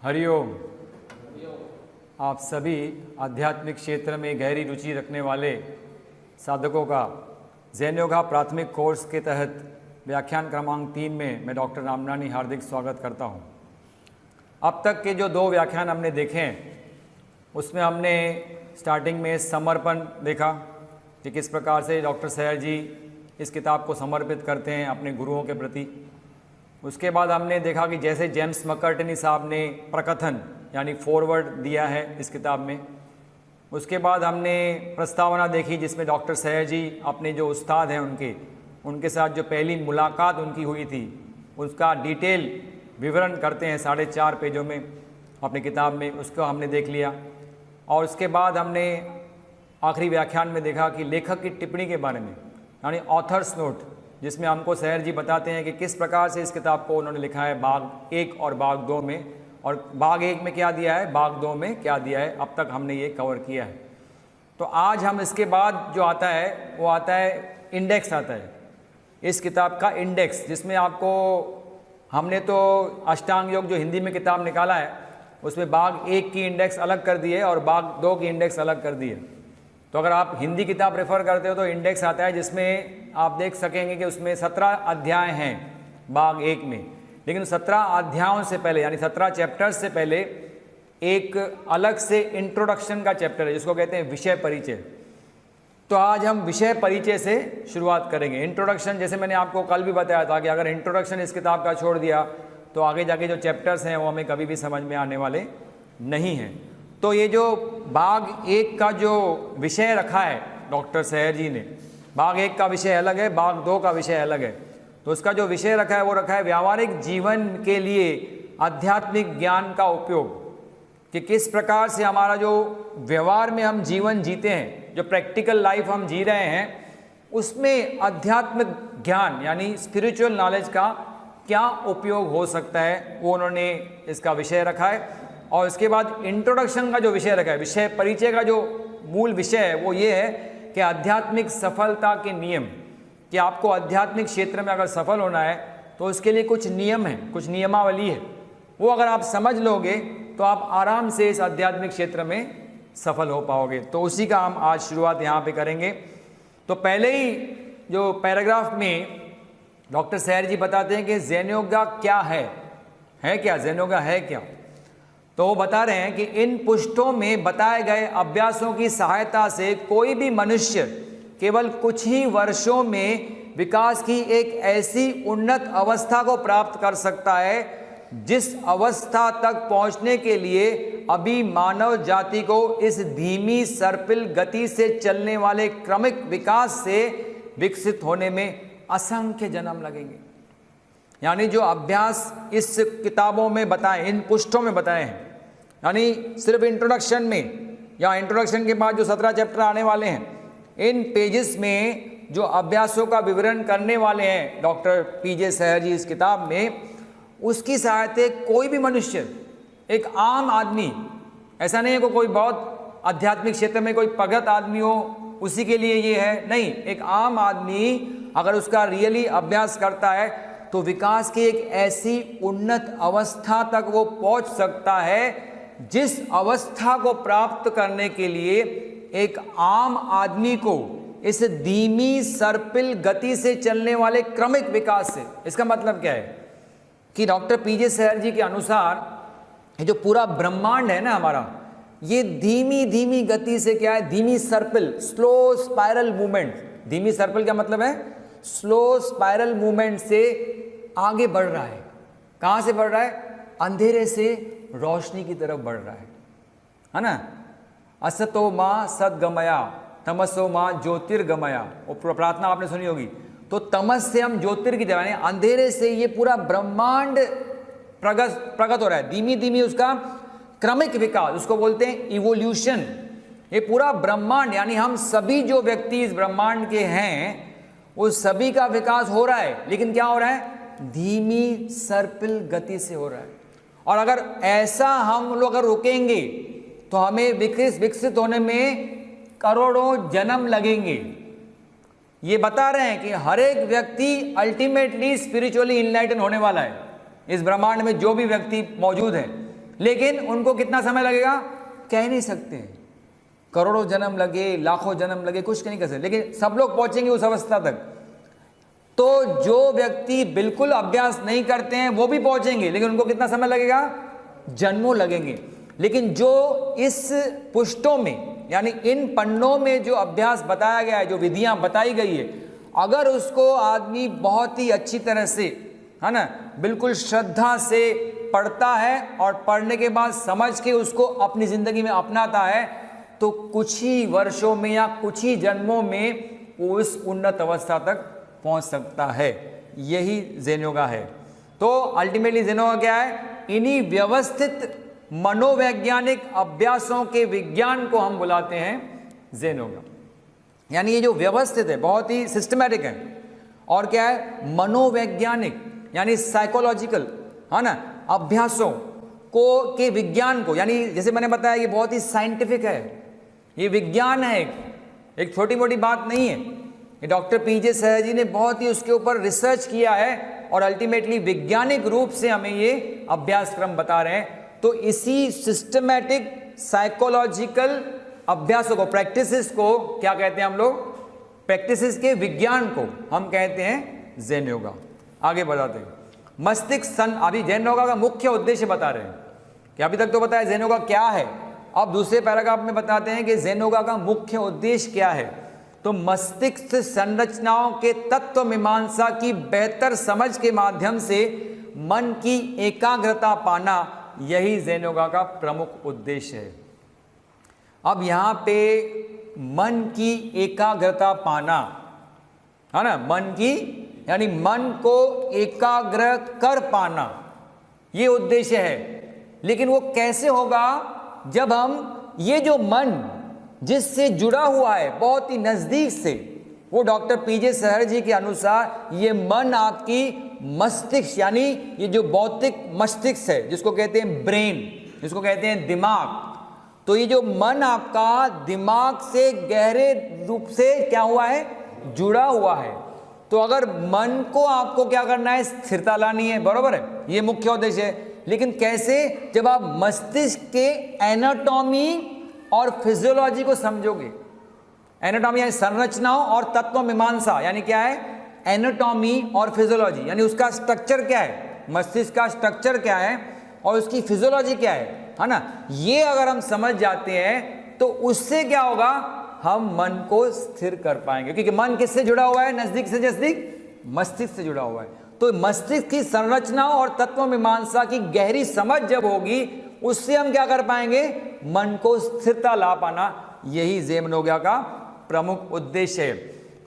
हरिओम। आप सभी आध्यात्मिक क्षेत्र में गहरी रुचि रखने वाले साधकों का ज़ैन योगा प्राथमिक कोर्स के तहत व्याख्यान क्रमांक 3 में मैं डॉक्टर रामनानी हार्दिक स्वागत करता हूं। अब तक के जो 2 व्याख्यान हमने देखे हैं उसमें हमने स्टार्टिंग में समर्पण देखा कि किस प्रकार से डॉक्टर सैयर जी इस किताब को समर्पित करते हैं अपने गुरुओं के प्रति। उसके बाद हमने देखा कि जैसे जेम्स मैककार्टनी साहब ने प्रकथन यानी फॉरवर्ड दिया है इस किताब में। उसके बाद हमने प्रस्तावना देखी जिसमें डॉक्टर सैयर जी अपने जो उस्ताद हैं उनके साथ जो पहली मुलाकात उनकी हुई थी उसका डिटेल विवरण करते हैं 4.5 पेजों में अपनी किताब में, उसको हमने देख लिया। और उसके बाद हमने आखिरी व्याख्यान में देखा कि लेखक की टिप्पणी के बारे में यानी ऑथर्स नोट, जिसमें हमको सैयर जी बताते हैं कि किस प्रकार से इस किताब को उन्होंने लिखा है भाग 1 और भाग 2 में, और भाग 1 में क्या दिया है, भाग 2 में क्या दिया है, अब तक हमने ये कवर किया है। तो आज हम इसके बाद जो आता है वो आता है इंडेक्स आता है, इस किताब का इंडेक्स, जिसमें आपको हमने तो अष्टांग योग जो हिंदी में किताब निकाला है उसमें भाग 1 की इंडेक्स अलग कर दी है और भाग 2 की इंडेक्स अलग कर दी है। तो अगर आप हिंदी किताब रेफ़र करते हो तो इंडेक्स आता है जिसमें आप देख सकेंगे कि उसमें 17 अध्याय हैं भाग 1 में, लेकिन 17 अध्यायों से पहले यानी 17 चैप्टर्स से पहले एक अलग से इंट्रोडक्शन का चैप्टर है जिसको कहते हैं विषय परिचय। तो आज हम विषय परिचय से शुरुआत करेंगे। इंट्रोडक्शन जैसे मैंने आपको कल भी बताया था कि अगर इंट्रोडक्शन इस किताब का छोड़ दिया तो आगे जाके जो चैप्टर्स हैं वो हमें कभी भी समझ में आने वाले नहीं हैं। तो ये जो भाग 1 का जो विषय रखा है डॉक्टर सैयर जी ने, भाग 1 का विषय अलग है, भाग 2 का विषय अलग है। तो उसका जो विषय रखा है वो रखा है व्यावहारिक जीवन के लिए आध्यात्मिक ज्ञान का उपयोग, कि किस प्रकार से हमारा जो व्यवहार में हम जीवन जीते हैं, जो प्रैक्टिकल लाइफ हम जी रहे हैं, उसमें आध्यात्मिक ज्ञान यानी स्पिरिचुअल नॉलेज का क्या उपयोग हो सकता है, वो उन्होंने इसका विषय रखा है। और इसके बाद इंट्रोडक्शन का जो विषय रखा है, विषय परिचय का जो मूल विषय है वो ये है कि आध्यात्मिक सफलता के नियम, कि आपको आध्यात्मिक क्षेत्र में अगर सफल होना है तो उसके लिए कुछ नियम हैं, कुछ नियमावली है, वो अगर आप समझ लोगे तो आप आराम से इस आध्यात्मिक क्षेत्र में सफल हो पाओगे। तो उसी का हम आज शुरुआत यहाँ पे करेंगे। तो पहले ही जो पैराग्राफ में डॉक्टर सैयर जी बताते हैं कि ज़ैन योगा क्या है क्या, ज़ैन योगा है क्या। तो वो बता रहे हैं कि इन पुष्टों में बताए गए अभ्यासों की सहायता से कोई भी मनुष्य केवल कुछ ही वर्षों में विकास की एक ऐसी उन्नत अवस्था को प्राप्त कर सकता है जिस अवस्था तक पहुंचने के लिए अभी मानव जाति को इस धीमी सर्पिल गति से चलने वाले क्रमिक विकास से विकसित होने में असंख्य जन्म लगेंगे। यानी जो अभ्यास इस किताबों में बताए, इन पुष्टों में बताए हैं, यानी सिर्फ इंट्रोडक्शन में या इंट्रोडक्शन के बाद जो 17 चैप्टर आने वाले हैं, इन पेजेस में जो अभ्यासों का विवरण करने वाले हैं डॉक्टर पीजे सैयर जी इस किताब में, उसकी सहायता कोई भी मनुष्य, एक आम आदमी, ऐसा नहीं है कोई बहुत आध्यात्मिक क्षेत्र में कोई प्रगत आदमी हो उसी के लिए ये है, नहीं, एक आम आदमी अगर उसका रियली अभ्यास करता है तो विकास की एक ऐसी उन्नत अवस्था तक वो पहुंच सकता है जिस अवस्था को प्राप्त करने के लिए एक आम आदमी को इस धीमी सर्पिल गति से चलने वाले क्रमिक विकास से, इसका मतलब क्या है कि डॉक्टर पीजे सैयर जी के अनुसार ये जो पूरा ब्रह्मांड है ना हमारा, ये धीमी धीमी गति से क्या है, धीमी सर्पिल, स्लो स्पाइरल मूवमेंट। धीमी सर्पिल का मतलब है स्लो स्पाइरल मूवमेंट से आगे बढ़ रहा है। कहाँ से बढ़ रहा है? अंधेरे से रोशनी की तरफ बढ़ रहा है ना। असतो माँ सदगमया तमसो माँ ज्योतिर्गमया, वो प्रार्थना आपने सुनी होगी। तो तमस से हम ज्योतिर की तरफ, यानी अंधेरे से ये पूरा ब्रह्मांड प्रगत हो रहा है, धीमी धीमी उसका क्रमिक विकास, उसको बोलते हैं इवोल्यूशन। ये पूरा ब्रह्मांड यानी हम सभी जो व्यक्ति इस ब्रह्मांड के हैं उस सभी का विकास हो रहा है, लेकिन क्या हो रहा है? धीमी सर्पिल गति से हो रहा है। और अगर ऐसा हम लोग अगर रुकेंगे तो हमें विकसित होने में करोड़ों जन्म लगेंगे। ये बता रहे हैं कि हर एक व्यक्ति अल्टीमेटली स्पिरिचुअली इनलाइटन होने वाला है। इस ब्रह्मांड में जो भी व्यक्ति मौजूद है लेकिन उनको कितना समय लगेगा कह नहीं सकते हैं, करोड़ों जन्म लगे, लाखों जन्म लगे, कुछ नहीं कर सकते, लेकिन सब लोग पहुंचेंगे उस अवस्था तक। तो जो व्यक्ति बिल्कुल अभ्यास नहीं करते हैं वो भी पहुंचेंगे, लेकिन उनको कितना समय लगेगा, जन्मों लगेंगे। लेकिन जो इस पुष्टों में यानी इन पन्नों में जो अभ्यास बताया गया है, जो विधियां बताई गई है, अगर उसको आदमी बहुत ही अच्छी तरह से, है ना, बिल्कुल श्रद्धा से पढ़ता है और पढ़ने के बाद समझ के उसको अपनी जिंदगी में अपनाता है, तो कुछ ही वर्षों में या कुछ ही जन्मों में वो उस उन्नत अवस्था तक पहुंच सकता है। यही ज़ेन योगा है। तो अल्टीमेटली ज़ेन योगा क्या है, इन्हीं व्यवस्थित मनोवैज्ञानिक अभ्यासों के विज्ञान को हम बुलाते हैं ज़ेन योगा। यानी ये जो व्यवस्थित है, बहुत ही सिस्टमैटिक है, और क्या है, मनोवैज्ञानिक यानी साइकोलॉजिकल, है ना, अभ्यासों को के विज्ञान को, यानी जैसे मैंने बताया ये बहुत ही साइंटिफिक है, ये विज्ञान है, एक छोटी मोटी बात नहीं है। ये डॉक्टर पीजे सहर जी ने बहुत ही उसके ऊपर रिसर्च किया है और अल्टीमेटली वैज्ञानिक रूप से हमें ये अभ्यासक्रम बता रहे हैं। तो इसी सिस्टमैटिक साइकोलॉजिकल अभ्यासों को, प्रैक्टिसेस को क्या कहते हैं हम लोग, प्रैक्टिसेस के विज्ञान को हम कहते हैं ज़ेन योगा। आगे बढ़ाते हैं। मस्तिष्क अभी ज़ेन योगा का मुख्य उद्देश्य बता रहे हैं कि अभी तक तो बताया ज़ेन योगा क्या है, अब दूसरे पैराग्राफ में बताते हैं कि ज़ेन योगा का मुख्य उद्देश्य क्या है। तो मस्तिष्क संरचनाओं के तत्व मीमांसा की बेहतर समझ के माध्यम से मन की एकाग्रता पाना, यही ज़ेन योगा का प्रमुख उद्देश्य है। अब यहाँ पे मन की एकाग्रता पाना, है ना, मन की यानी मन को एकाग्र कर पाना, ये उद्देश्य है। लेकिन वो कैसे होगा, जब हम ये जो मन जिससे जुड़ा हुआ है बहुत ही नज़दीक से, वो डॉक्टर पीजे सहर जी के अनुसार ये मन आपकी मस्तिष्क यानी ये जो भौतिक मस्तिष्क है, जिसको कहते हैं ब्रेन, जिसको कहते हैं दिमाग, तो ये जो मन आपका दिमाग से गहरे रूप से क्या हुआ है, जुड़ा हुआ है। तो अगर मन को आपको क्या करना है, स्थिरता लानी है, बरोबर है, ये मुख्य उद्देश्य है। लेकिन कैसे, जब आप मस्तिष्क के एनाटॉमी और फिजियोलॉजी को समझोगे। एनाटॉमी यानी संरचनाओं और तत्व मीमांसा यानी क्या है, एनाटॉमी और फिजियोलॉजी यानी उसका स्ट्रक्चर क्या है, मस्तिष्क का स्ट्रक्चर क्या है और उसकी फिजियोलॉजी क्या है ना, ये अगर हम समझ जाते हैं तो उससे क्या होगा, हम मन को स्थिर कर पाएंगे। क्योंकि मन किससे जुड़ा हुआ है, नजदीक से नजदीक मस्तिष्क से जुड़ा हुआ है। तो मस्तिष्क की संरचनाओं और तत्व मीमांसा की गहरी समझ जब होगी, उससे हम क्या कर पाएंगे, मन को स्थिरता ला पाना, यही ज़ेन योगा का प्रमुख उद्देश्य है।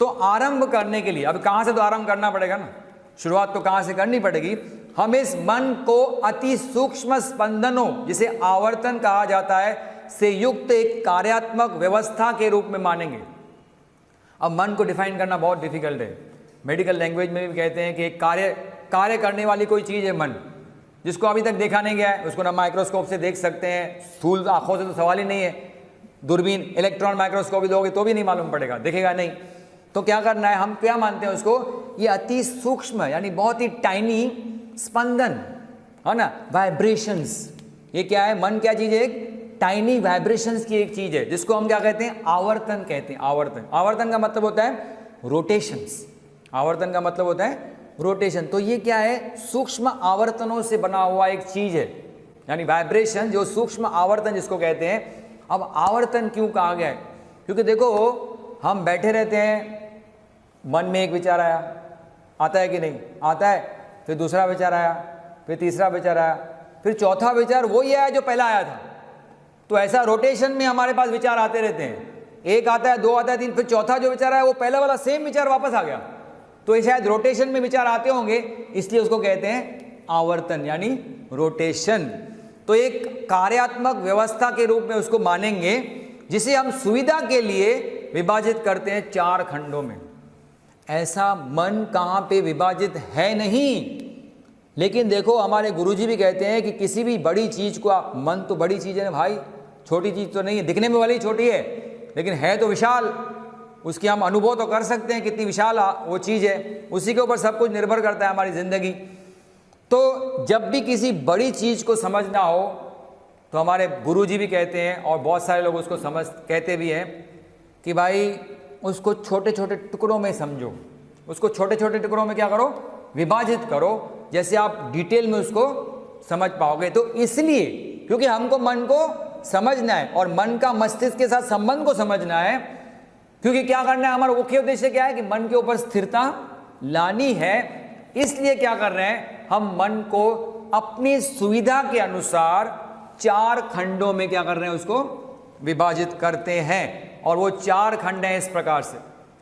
तो आरंभ करने के लिए अब कहाँ से तो आरंभ करना पड़ेगा ना, शुरुआत तो कहाँ से करनी पड़ेगी। हम इस मन को अति सूक्ष्म स्पंदनों, जिसे आवर्तन कहा जाता है, से युक्त एक कार्यात्मक व्यवस्था के रूप में मानेंगे। अब मन को डिफाइन करना बहुत डिफिकल्ट है, मेडिकल लैंग्वेज में भी कहते हैं कि एक कार्य करने वाली कोई चीज़ है मन, जिसको अभी तक देखा नहीं गया है, उसको ना माइक्रोस्कोप से देख सकते हैं, स्थूल आंखों से तो सवाल ही नहीं है, दूरबीन इलेक्ट्रॉन माइक्रोस्कोप भी दोगे तो भी नहीं मालूम पड़ेगा, दिखेगा नहीं। तो क्या करना है, हम क्या मानते हैं उसको, ये अति सूक्ष्म यानी बहुत ही टाइनी स्पंदन, है ना, वाइब्रेशंस। ये क्या है, मन क्या चीज़ है, एक टाइनी वाइब्रेशंस की एक चीज़ है, जिसको हम क्या कहते हैं, आवर्तन कहते हैं। आवर्तन, आवर्तन का मतलब होता है रोटेशंस, आवर्तन का मतलब होता है रोटेशन। तो ये क्या है, सूक्ष्म आवर्तनों से बना हुआ एक चीज़ है, यानी वाइब्रेशन, जो सूक्ष्म आवर्तन जिसको कहते हैं। अब आवर्तन क्यों कहा गया है, क्योंकि देखो हम बैठे रहते हैं, मन में एक विचार आया, आता है कि नहीं आता है, फिर दूसरा विचार आया, फिर तीसरा विचार आया, फिर चौथा विचार वही आया जो पहला आया था। तो ऐसा रोटेशन में हमारे पास विचार आते रहते हैं, एक आता है, दो आता है, तीन, फिर चौथा जो विचार आया वो पहला वाला सेम विचार वापस आ गया। तो ये शायद रोटेशन में विचार आते होंगे, इसलिए उसको कहते हैं आवर्तन यानी रोटेशन। तो एक कार्यात्मक व्यवस्था के रूप में उसको मानेंगे, जिसे हम सुविधा के लिए विभाजित करते हैं 4 खंडों में। ऐसा मन कहाँ पे विभाजित है नहीं, लेकिन देखो हमारे गुरुजी भी कहते हैं कि किसी भी बड़ी चीज़ को, मन तो बड़ी चीज़ है ना भाई, छोटी चीज़ तो नहीं है, दिखने में वाली छोटी है लेकिन है तो विशाल, उसकी हम अनुभव तो कर सकते हैं कितनी विशाल वो चीज़ है, उसी के ऊपर सब कुछ निर्भर करता है हमारी ज़िंदगी। तो जब भी किसी बड़ी चीज़ को समझना हो तो हमारे गुरुजी भी कहते हैं और बहुत सारे लोग उसको कहते भी हैं कि भाई उसको छोटे छोटे टुकड़ों में समझो, उसको छोटे छोटे टुकड़ों में क्या करो, विभाजित करो, जैसे आप डिटेल में उसको समझ पाओगे। तो इसलिए क्योंकि हमको मन को समझना है और मन का मस्तिष्क के साथ संबंध को समझना है, क्योंकि क्या करना है, हमारा मुख्य उद्देश्य क्या है कि मन के ऊपर स्थिरता लानी है। इसलिए क्या कर रहे हैं, हम मन को अपनी सुविधा के अनुसार 4 खंडों में क्या कर रहे हैं, उसको विभाजित करते हैं। और वो 4 खंड हैं इस प्रकार से।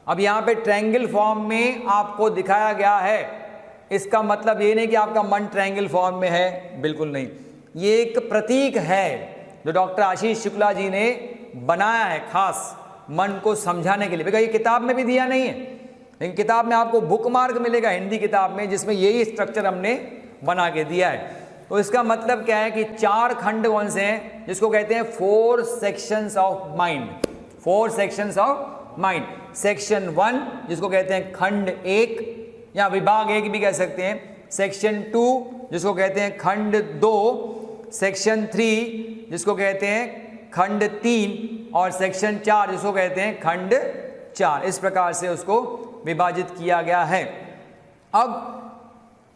अब यहाँ पे ट्रायंगल फॉर्म में आपको दिखाया गया है, इसका मतलब ये नहीं कि आपका मन ट्रायंगल फॉर्म में है, बिल्कुल नहीं। ये एक प्रतीक है जो डॉक्टर आशीष शुक्ला जी ने बनाया है खास मन को समझाने के लिए। देखिए ये किताब में भी दिया नहीं है, लेकिन किताब में आपको बुकमार्क मिलेगा हिंदी किताब में, जिसमें यही स्ट्रक्चर हमने बना के दिया है। तो इसका मतलब क्या है कि 4 खंड कौन से हैं, जिसको कहते हैं 4 sections of mind. 4 sections of mind. Section 1 जिसको कहते हैं खंड 1 या विभाग 1 भी कह सकते हैं। सेक्शन 2 जिसको कहते हैं खंड 2। सेक्शन 3 जिसको कहते हैं खंड 3 और सेक्शन 4 जिसको कहते हैं खंड 4। इस प्रकार से उसको विभाजित किया गया है। अब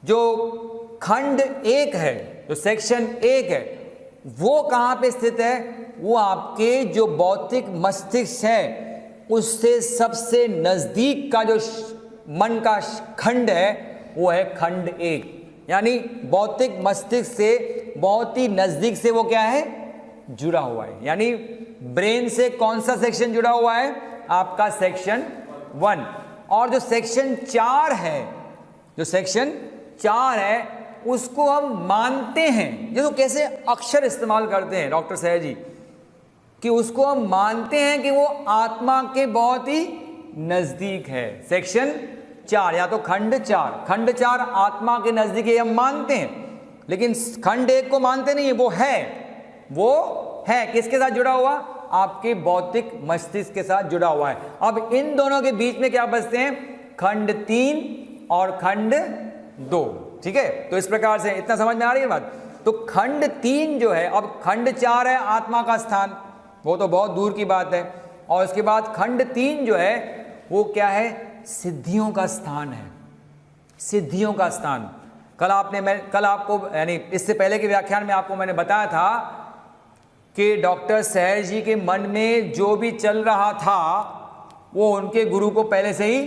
जो खंड 1 है, जो सेक्शन 1 है, वो कहाँ पे स्थित है, वो आपके जो भौतिक मस्तिष्क है उससे सबसे नजदीक का जो मन का खंड है वो है खंड 1। यानी भौतिक मस्तिष्क से बहुत ही नजदीक से वो क्या है, जुड़ा हुआ है। यानी ब्रेन से कौन सा सेक्शन जुड़ा हुआ है, आपका सेक्शन 1। और जो सेक्शन 4 है, जो सेक्शन 4 है उसको हम मानते हैं, ये तो कैसे अक्षर इस्तेमाल करते हैं डॉक्टर सहज जी, कि उसको हम मानते हैं कि वो आत्मा के बहुत ही नजदीक है। सेक्शन 4 या तो खंड 4, खंड 4 आत्मा के नजदीक है, हम मानते हैं, लेकिन खंड 1 को मानते नहीं है। वो है किसके साथ जुड़ा हुआ, आपके भौतिक मस्तिष्क के साथ जुड़ा हुआ है। अब इन दोनों के बीच में क्या बचते हैं, खंड 3 और खंड 2। ठीक है, तो इस प्रकार से इतना समझ में आ रही है बात। तो खंड 3 जो है, अब खंड 4 है आत्मा का स्थान, वो तो बहुत दूर की बात है। और उसके बाद खंड 3 जो है वो क्या है, सिद्धियों का स्थान है, सिद्धियों का स्थान। कल आपको यानी इससे पहले के व्याख्यान में आपको मैंने बताया था कि डॉक्टर सहज जी के मन में जो भी चल रहा था वो उनके गुरु को पहले से ही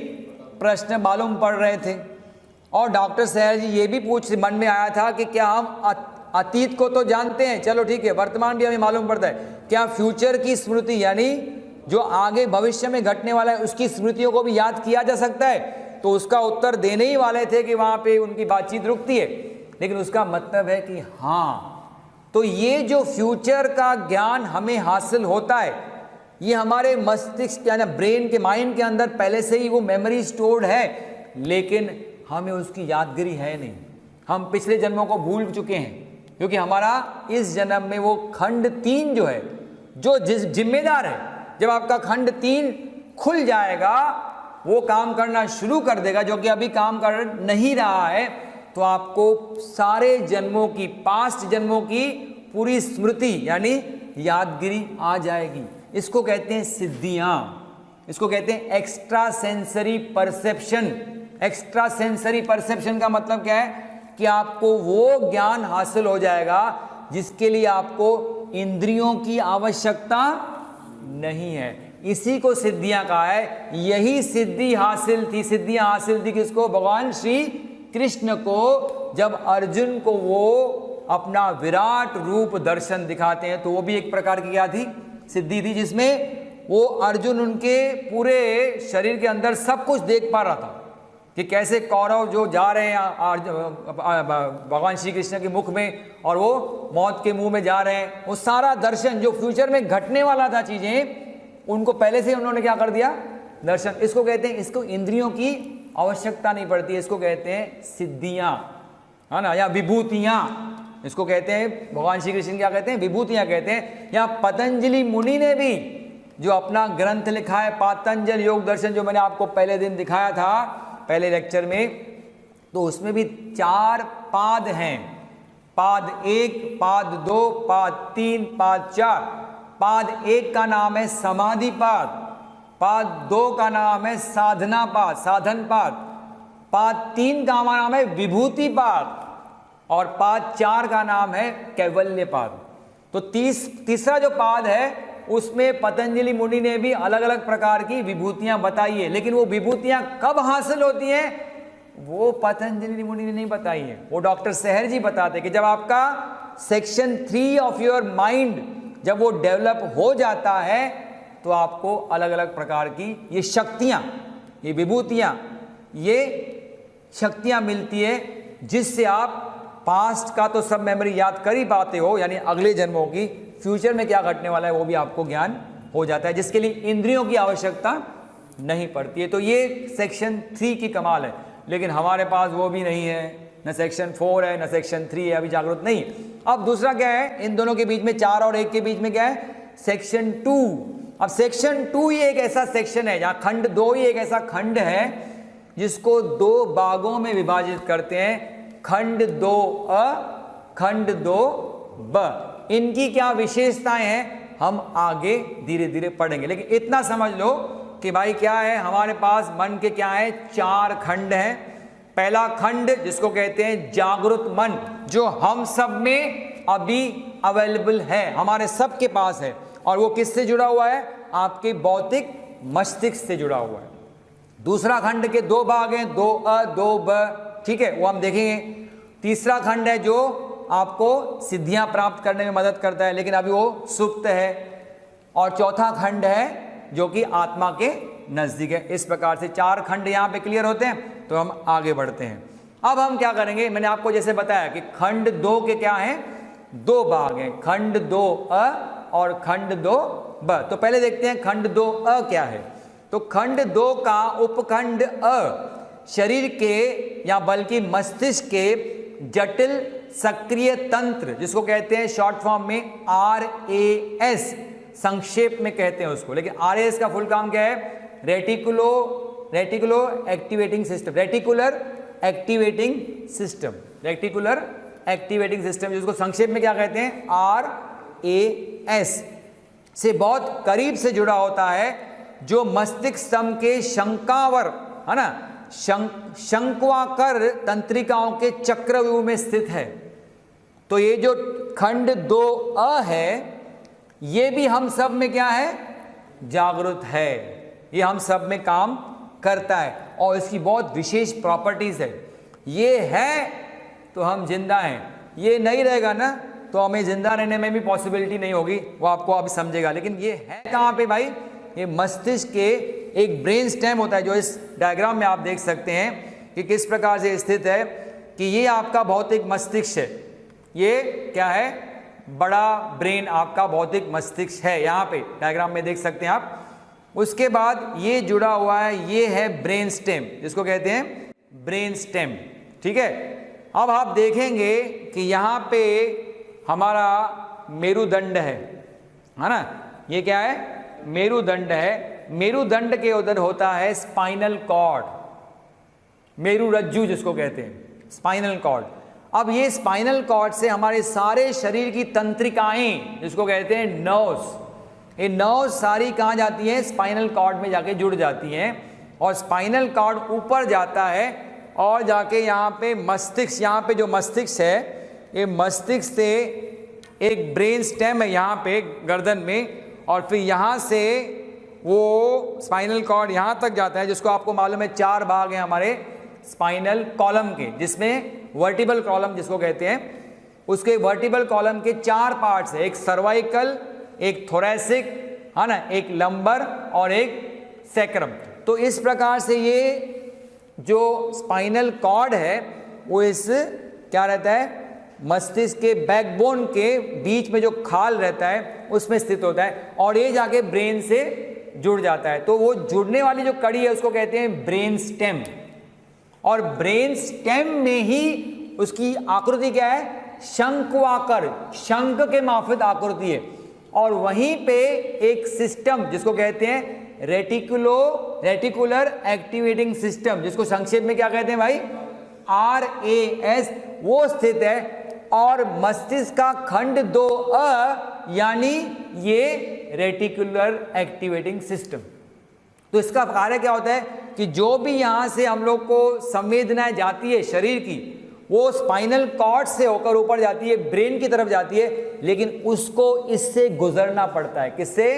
प्रश्न मालूम पड़ रहे थे। और डॉक्टर सहज जी ये भी मन में आया था कि क्या हम अतीत को तो जानते हैं, चलो ठीक है, वर्तमान भी हमें मालूम पड़ता है, क्या फ्यूचर की स्मृति यानी जो आगे भविष्य में घटने वाला है उसकी स्मृतियों को भी याद किया जा सकता है। तो उसका उत्तर देने ही वाले थे कि वहाँ पे उनकी बातचीत रुकती है, लेकिन उसका मतलब है कि हाँ, तो ये जो फ्यूचर का ज्ञान हमें हासिल होता है ये हमारे मस्तिष्क यानी ब्रेन के माइंड के अंदर पहले से ही वो मेमोरी स्टोर्ड है, लेकिन हमें उसकी यादगिरी है नहीं। हम पिछले जन्मों को भूल चुके हैं, क्योंकि हमारा इस जन्म में वो खंड 3 जो है, जो जिम्मेदार है, जब आपका खंड 3 खुल जाएगा, वो काम करना शुरू कर देगा, जो कि अभी काम कर नहीं रहा है, तो आपको सारे जन्मों की, पास्ट जन्मों की पूरी स्मृति यानी यादगिरी आ जाएगी। इसको कहते हैं सिद्धियां, इसको कहते हैं extra sensory perception. Extra sensory perception का मतलब क्या है कि आपको वो ज्ञान हासिल हो जाएगा जिसके लिए आपको इंद्रियों की आवश्यकता नहीं है। इसी को सिद्धियां कहा है। यही सिद्धि हासिल थी, सिद्धियां हासिल थी किसको, भगवान श्री कृष्ण को, जब अर्जुन को वो अपना विराट रूप दर्शन दिखाते हैं, तो वो भी एक प्रकार की क्या थी, सिद्धि थी, जिसमें वो अर्जुन उनके पूरे शरीर के अंदर सब कुछ देख पा रहा था कि कैसे कौरव जो जा रहे हैं भगवान श्री कृष्ण के मुख में और वो मौत के मुंह में जा रहे हैं, वो सारा दर्शन जो फ्यूचर में घटने वाला था चीजें, उनको पहले से उन्होंने क्या कर दिया, दर्शन। इसको कहते हैं, इसको इंद्रियों की आवश्यकता नहीं पड़ती है, इसको कहते हैं सिद्धियां, है ना, या विभूतियां इसको कहते हैं। भगवान श्री कृष्ण क्या कहते हैं, विभूतियां कहते हैं। यहाँ पतंजलि मुनि ने भी जो अपना ग्रंथ लिखा है पातंजल योग दर्शन, जो मैंने आपको पहले दिन दिखाया था पहले लेक्चर में, तो उसमें भी 4 पाद हैं, पाद 1, पाद 2, पाद 3, पाद 4। पाद 1 का नाम है समाधि पाद, पाद 2 का नाम है साधना पाद, साधन पाद, पाद 3 का नाम है विभूति पाद और पाद 4 का नाम है कैवल्य पाद। तो तीसरा जो पाद है उसमें पतंजलि मुनि ने भी अलग अलग प्रकार की विभूतियां बताई है, लेकिन वो विभूतियां कब हासिल होती हैं वो पतंजलि मुनि ने नहीं बताई है, वो डॉक्टर सहर जी बताते कि जब आपका सेक्शन 3 ऑफ योर माइंड जब वो डेवलप हो जाता है तो आपको अलग अलग प्रकार की ये शक्तियां, ये विभूतियां, ये शक्तियां मिलती है जिससे आप पास्ट का तो सब मेमोरी याद कर ही पाते हो, यानी अगले जन्मों की, फ्यूचर में क्या घटने वाला है वो भी आपको ज्ञान हो जाता है, जिसके लिए इंद्रियों की आवश्यकता नहीं पड़ती है। तो ये सेक्शन 3 की कमाल है, लेकिन हमारे पास वो भी नहीं है, न सेक्शन 4 है न सेक्शन 3 है, अभी जागरूक नहीं। अब दूसरा क्या है, इन दोनों के बीच में 4 और 1 के बीच में क्या है, सेक्शन 2। अब सेक्शन 2 ही एक ऐसा सेक्शन है जहाँ खंड 2 ही एक ऐसा खंड है जिसको 2 भागों में विभाजित करते हैं, खंड 2 अ, खंड 2 ब। इनकी क्या विशेषताएं हैं हम आगे धीरे धीरे पढ़ेंगे, लेकिन इतना समझ लो कि भाई क्या है, हमारे पास मन के क्या है, 4 खंड हैं। पहला खंड जिसको कहते हैं जागृत मन, जो हम सब में अभी अवेलेबल है, हमारे सब के पास है, और वो किससे जुड़ा हुआ है, आपके भौतिक मस्तिष्क से जुड़ा हुआ है। दूसरा खंड के 2 भाग हैं, 2 अ 2 ब, ठीक है, वो हम देखेंगे। तीसरा खंड है जो आपको सिद्धियां प्राप्त करने में मदद करता है, लेकिन अभी वो सुप्त है। और चौथा खंड है जो कि आत्मा के नजदीक है। इस प्रकार से 4 खंड यहाँ पे क्लियर होते हैं, तो हम आगे बढ़ते हैं। अब हम क्या करेंगे, मैंने आपको जैसे बताया कि खंड 2 के क्या हैं, 2 भाग हैं, खंड 2 अ और खंड 2 ब। तो पहले देखते हैं खंड 2 अ क्या है। तो खंड 2 का उपखंड अ शरीर के या बल्कि मस्तिष्क के जटिल सक्रिय तंत्र, जिसको कहते हैं शॉर्ट फॉर्म में RAS, संक्षेप में कहते हैं उसको, लेकिन RAS का फुल काम क्या है, reticulo activating system, reticular activating system, reticular activating system, जिसको संक्षेप में क्या कहते हैं, RAS से बहुत करीब से जुड़ा होता है, जो मस्तिष्क स्तंभ के शंकावर, है ना, शंक्वाकार तंत्रिकाओं के चक्रव्यूह में स्थित है। तो ये जो खंड 2 अ है, ये भी हम सब में क्या है, जागृत है, ये हम सब में काम करता है और इसकी बहुत विशेष प्रॉपर्टीज है। ये है तो हम जिंदा हैं, ये नहीं रहेगा ना तो हमें जिंदा रहने में भी पॉसिबिलिटी नहीं होगी, वो आपको अभी समझेगा। लेकिन ये है कहाँ पे भाई, ये मस्तिष्क के एक ब्रेन स्टेम होता है, जो इस डायग्राम में आप देख सकते हैं कि किस प्रकार से स्थित है, कि ये आपका भौतिक मस्तिष्क है, ये क्या है, बड़ा ब्रेन आपका भौतिक मस्तिष्क है, यहाँ पे डायग्राम में देख सकते हैं आप। उसके बाद ये जुड़ा हुआ है, ये है ब्रेन स्टेम, जिसको कहते हैं ब्रेन स्टेम, ठीक है। अब आप देखेंगे कि यहाँ पे हमारा मेरुदंड है ना, ये क्या है, मेरुदंड है। मेरुदंड के उधर होता है स्पाइनल कॉर्ड, मेरुरज्जु जिसको कहते हैं, स्पाइनल कॉर्ड। अब ये स्पाइनल कॉर्ड से हमारे सारे शरीर की तंत्रिकाएं, जिसको कहते हैं नर्व्स, ये नर्व्स सारी कहाँ जाती हैं, स्पाइनल कॉर्ड में जाके जुड़ जाती हैं, और स्पाइनल कॉर्ड ऊपर जाता है और जाके यहाँ पे मस्तिष्क, यहाँ पे जो मस्तिष्क है, ये मस्तिष्क से एक ब्रेन स्टेम है यहाँ पे गर्दन में, और फिर यहाँ से वो स्पाइनल कॉर्ड यहाँ तक जाता है, जिसको आपको मालूम है 4 भाग हैं हमारे स्पाइनल कॉलम के, जिसमें वर्टिबल कॉलम जिसको कहते हैं, उसके वर्टिबल कॉलम के 4 पार्ट्स है, एक सर्वाइकल, एक थोरैसिक, है ना, एक लंबर और एक सैक्रम। तो इस प्रकार से ये जो स्पाइनल कॉर्ड है वो इस क्या रहता है, मस्तिष्क के बैकबोन के बीच में जो खाल रहता है उसमें स्थित होता है, और ये जाके ब्रेन से जुड़ जाता है। तो वो जुड़ने वाली जो कड़ी है उसको कहते हैं ब्रेन स्टेम, और ब्रेन स्टेम में ही उसकी आकृति क्या है, शंक्वाकार, शंख के माफिक आकृति है, और वहीं पे एक सिस्टम जिसको कहते हैं रेटिकुलर एक्टिवेटिंग सिस्टम, जिसको संक्षेप में क्या कहते हैं भाई, RAS, वो स्थित है और मस्तिष्क का खंड 2A यानी ये रेटिकुलर एक्टिवेटिंग सिस्टम। तो इसका कार्य क्या होता है कि जो भी यहां से हम लोग को संवेदनाएं जाती है शरीर की, वो स्पाइनल कॉर्ड से होकर ऊपर जाती है, ब्रेन की तरफ जाती है, लेकिन उसको इससे गुजरना पड़ता है। किससे?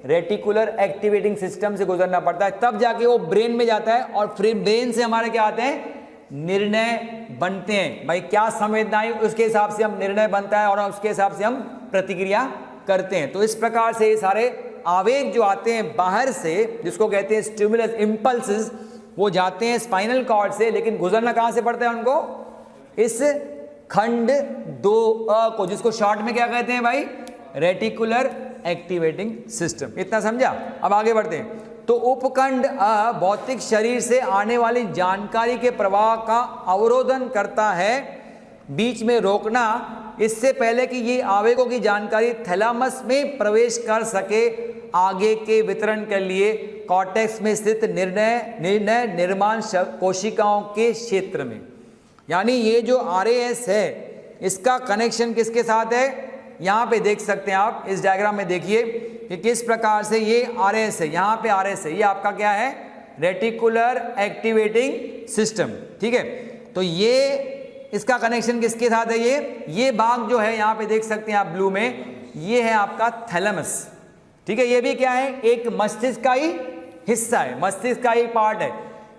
रेटिकुलर एक्टिवेटिंग सिस्टम से गुजरना पड़ता है, तब जाके वो ब्रेन में जाता है। और फिर ब्रेन से हमारे क्या आते हैं? निर्णय बनते हैं। भाई क्या संवेदनाएं, उसके हिसाब से हम निर्णय बनता है और उसके हिसाब से हम प्रतिक्रिया करते हैं। तो इस प्रकार से ये सारे आवेग जो आते हैं बाहर से, जिसको कहते हैं स्टिमुलस इंपल्सेस, वो जाते हैं स्पाइनल कॉर्ड से, लेकिन गुजरना कहां से पड़ता है उनको? इस खंड 2A को, जिसको शॉर्ट में क्या कहते हैं भाई? Reticular activating system. इतना समझा? अब आगे बढ़ते हैं। तो उपखंड A भौतिक शरीर से आने वाली जानकारी के प्रवाह का अवरोधन करता है, बीच में रोकना, इससे पहले कि ये आवेगों की जानकारी थैलामस में प्रवेश कर सके। आगे के वितरण के लिए कॉर्टेक्स में स्थित निर्णय निर्माण कोशिकाओं के क्षेत्र में, यानी ये जो RAS है, इसका कनेक्शन किसके साथ है? यहाँ पे देख सकते हैं आप, इस डायग्राम में देखिए कि किस प्रकार से ये RAS है, यहाँ पे RAS है, ये आपका क्या है? Reticular activating system. ठीक है, तो ये इसका कनेक्शन किसके साथ है? ये भाग जो है यहाँ पे देख सकते हैं आप ब्लू में, ये है आपका थैलेमस। ठीक है, ये भी क्या है? एक मस्तिष्क का ही हिस्सा है, मस्तिष्क का ही पार्ट है,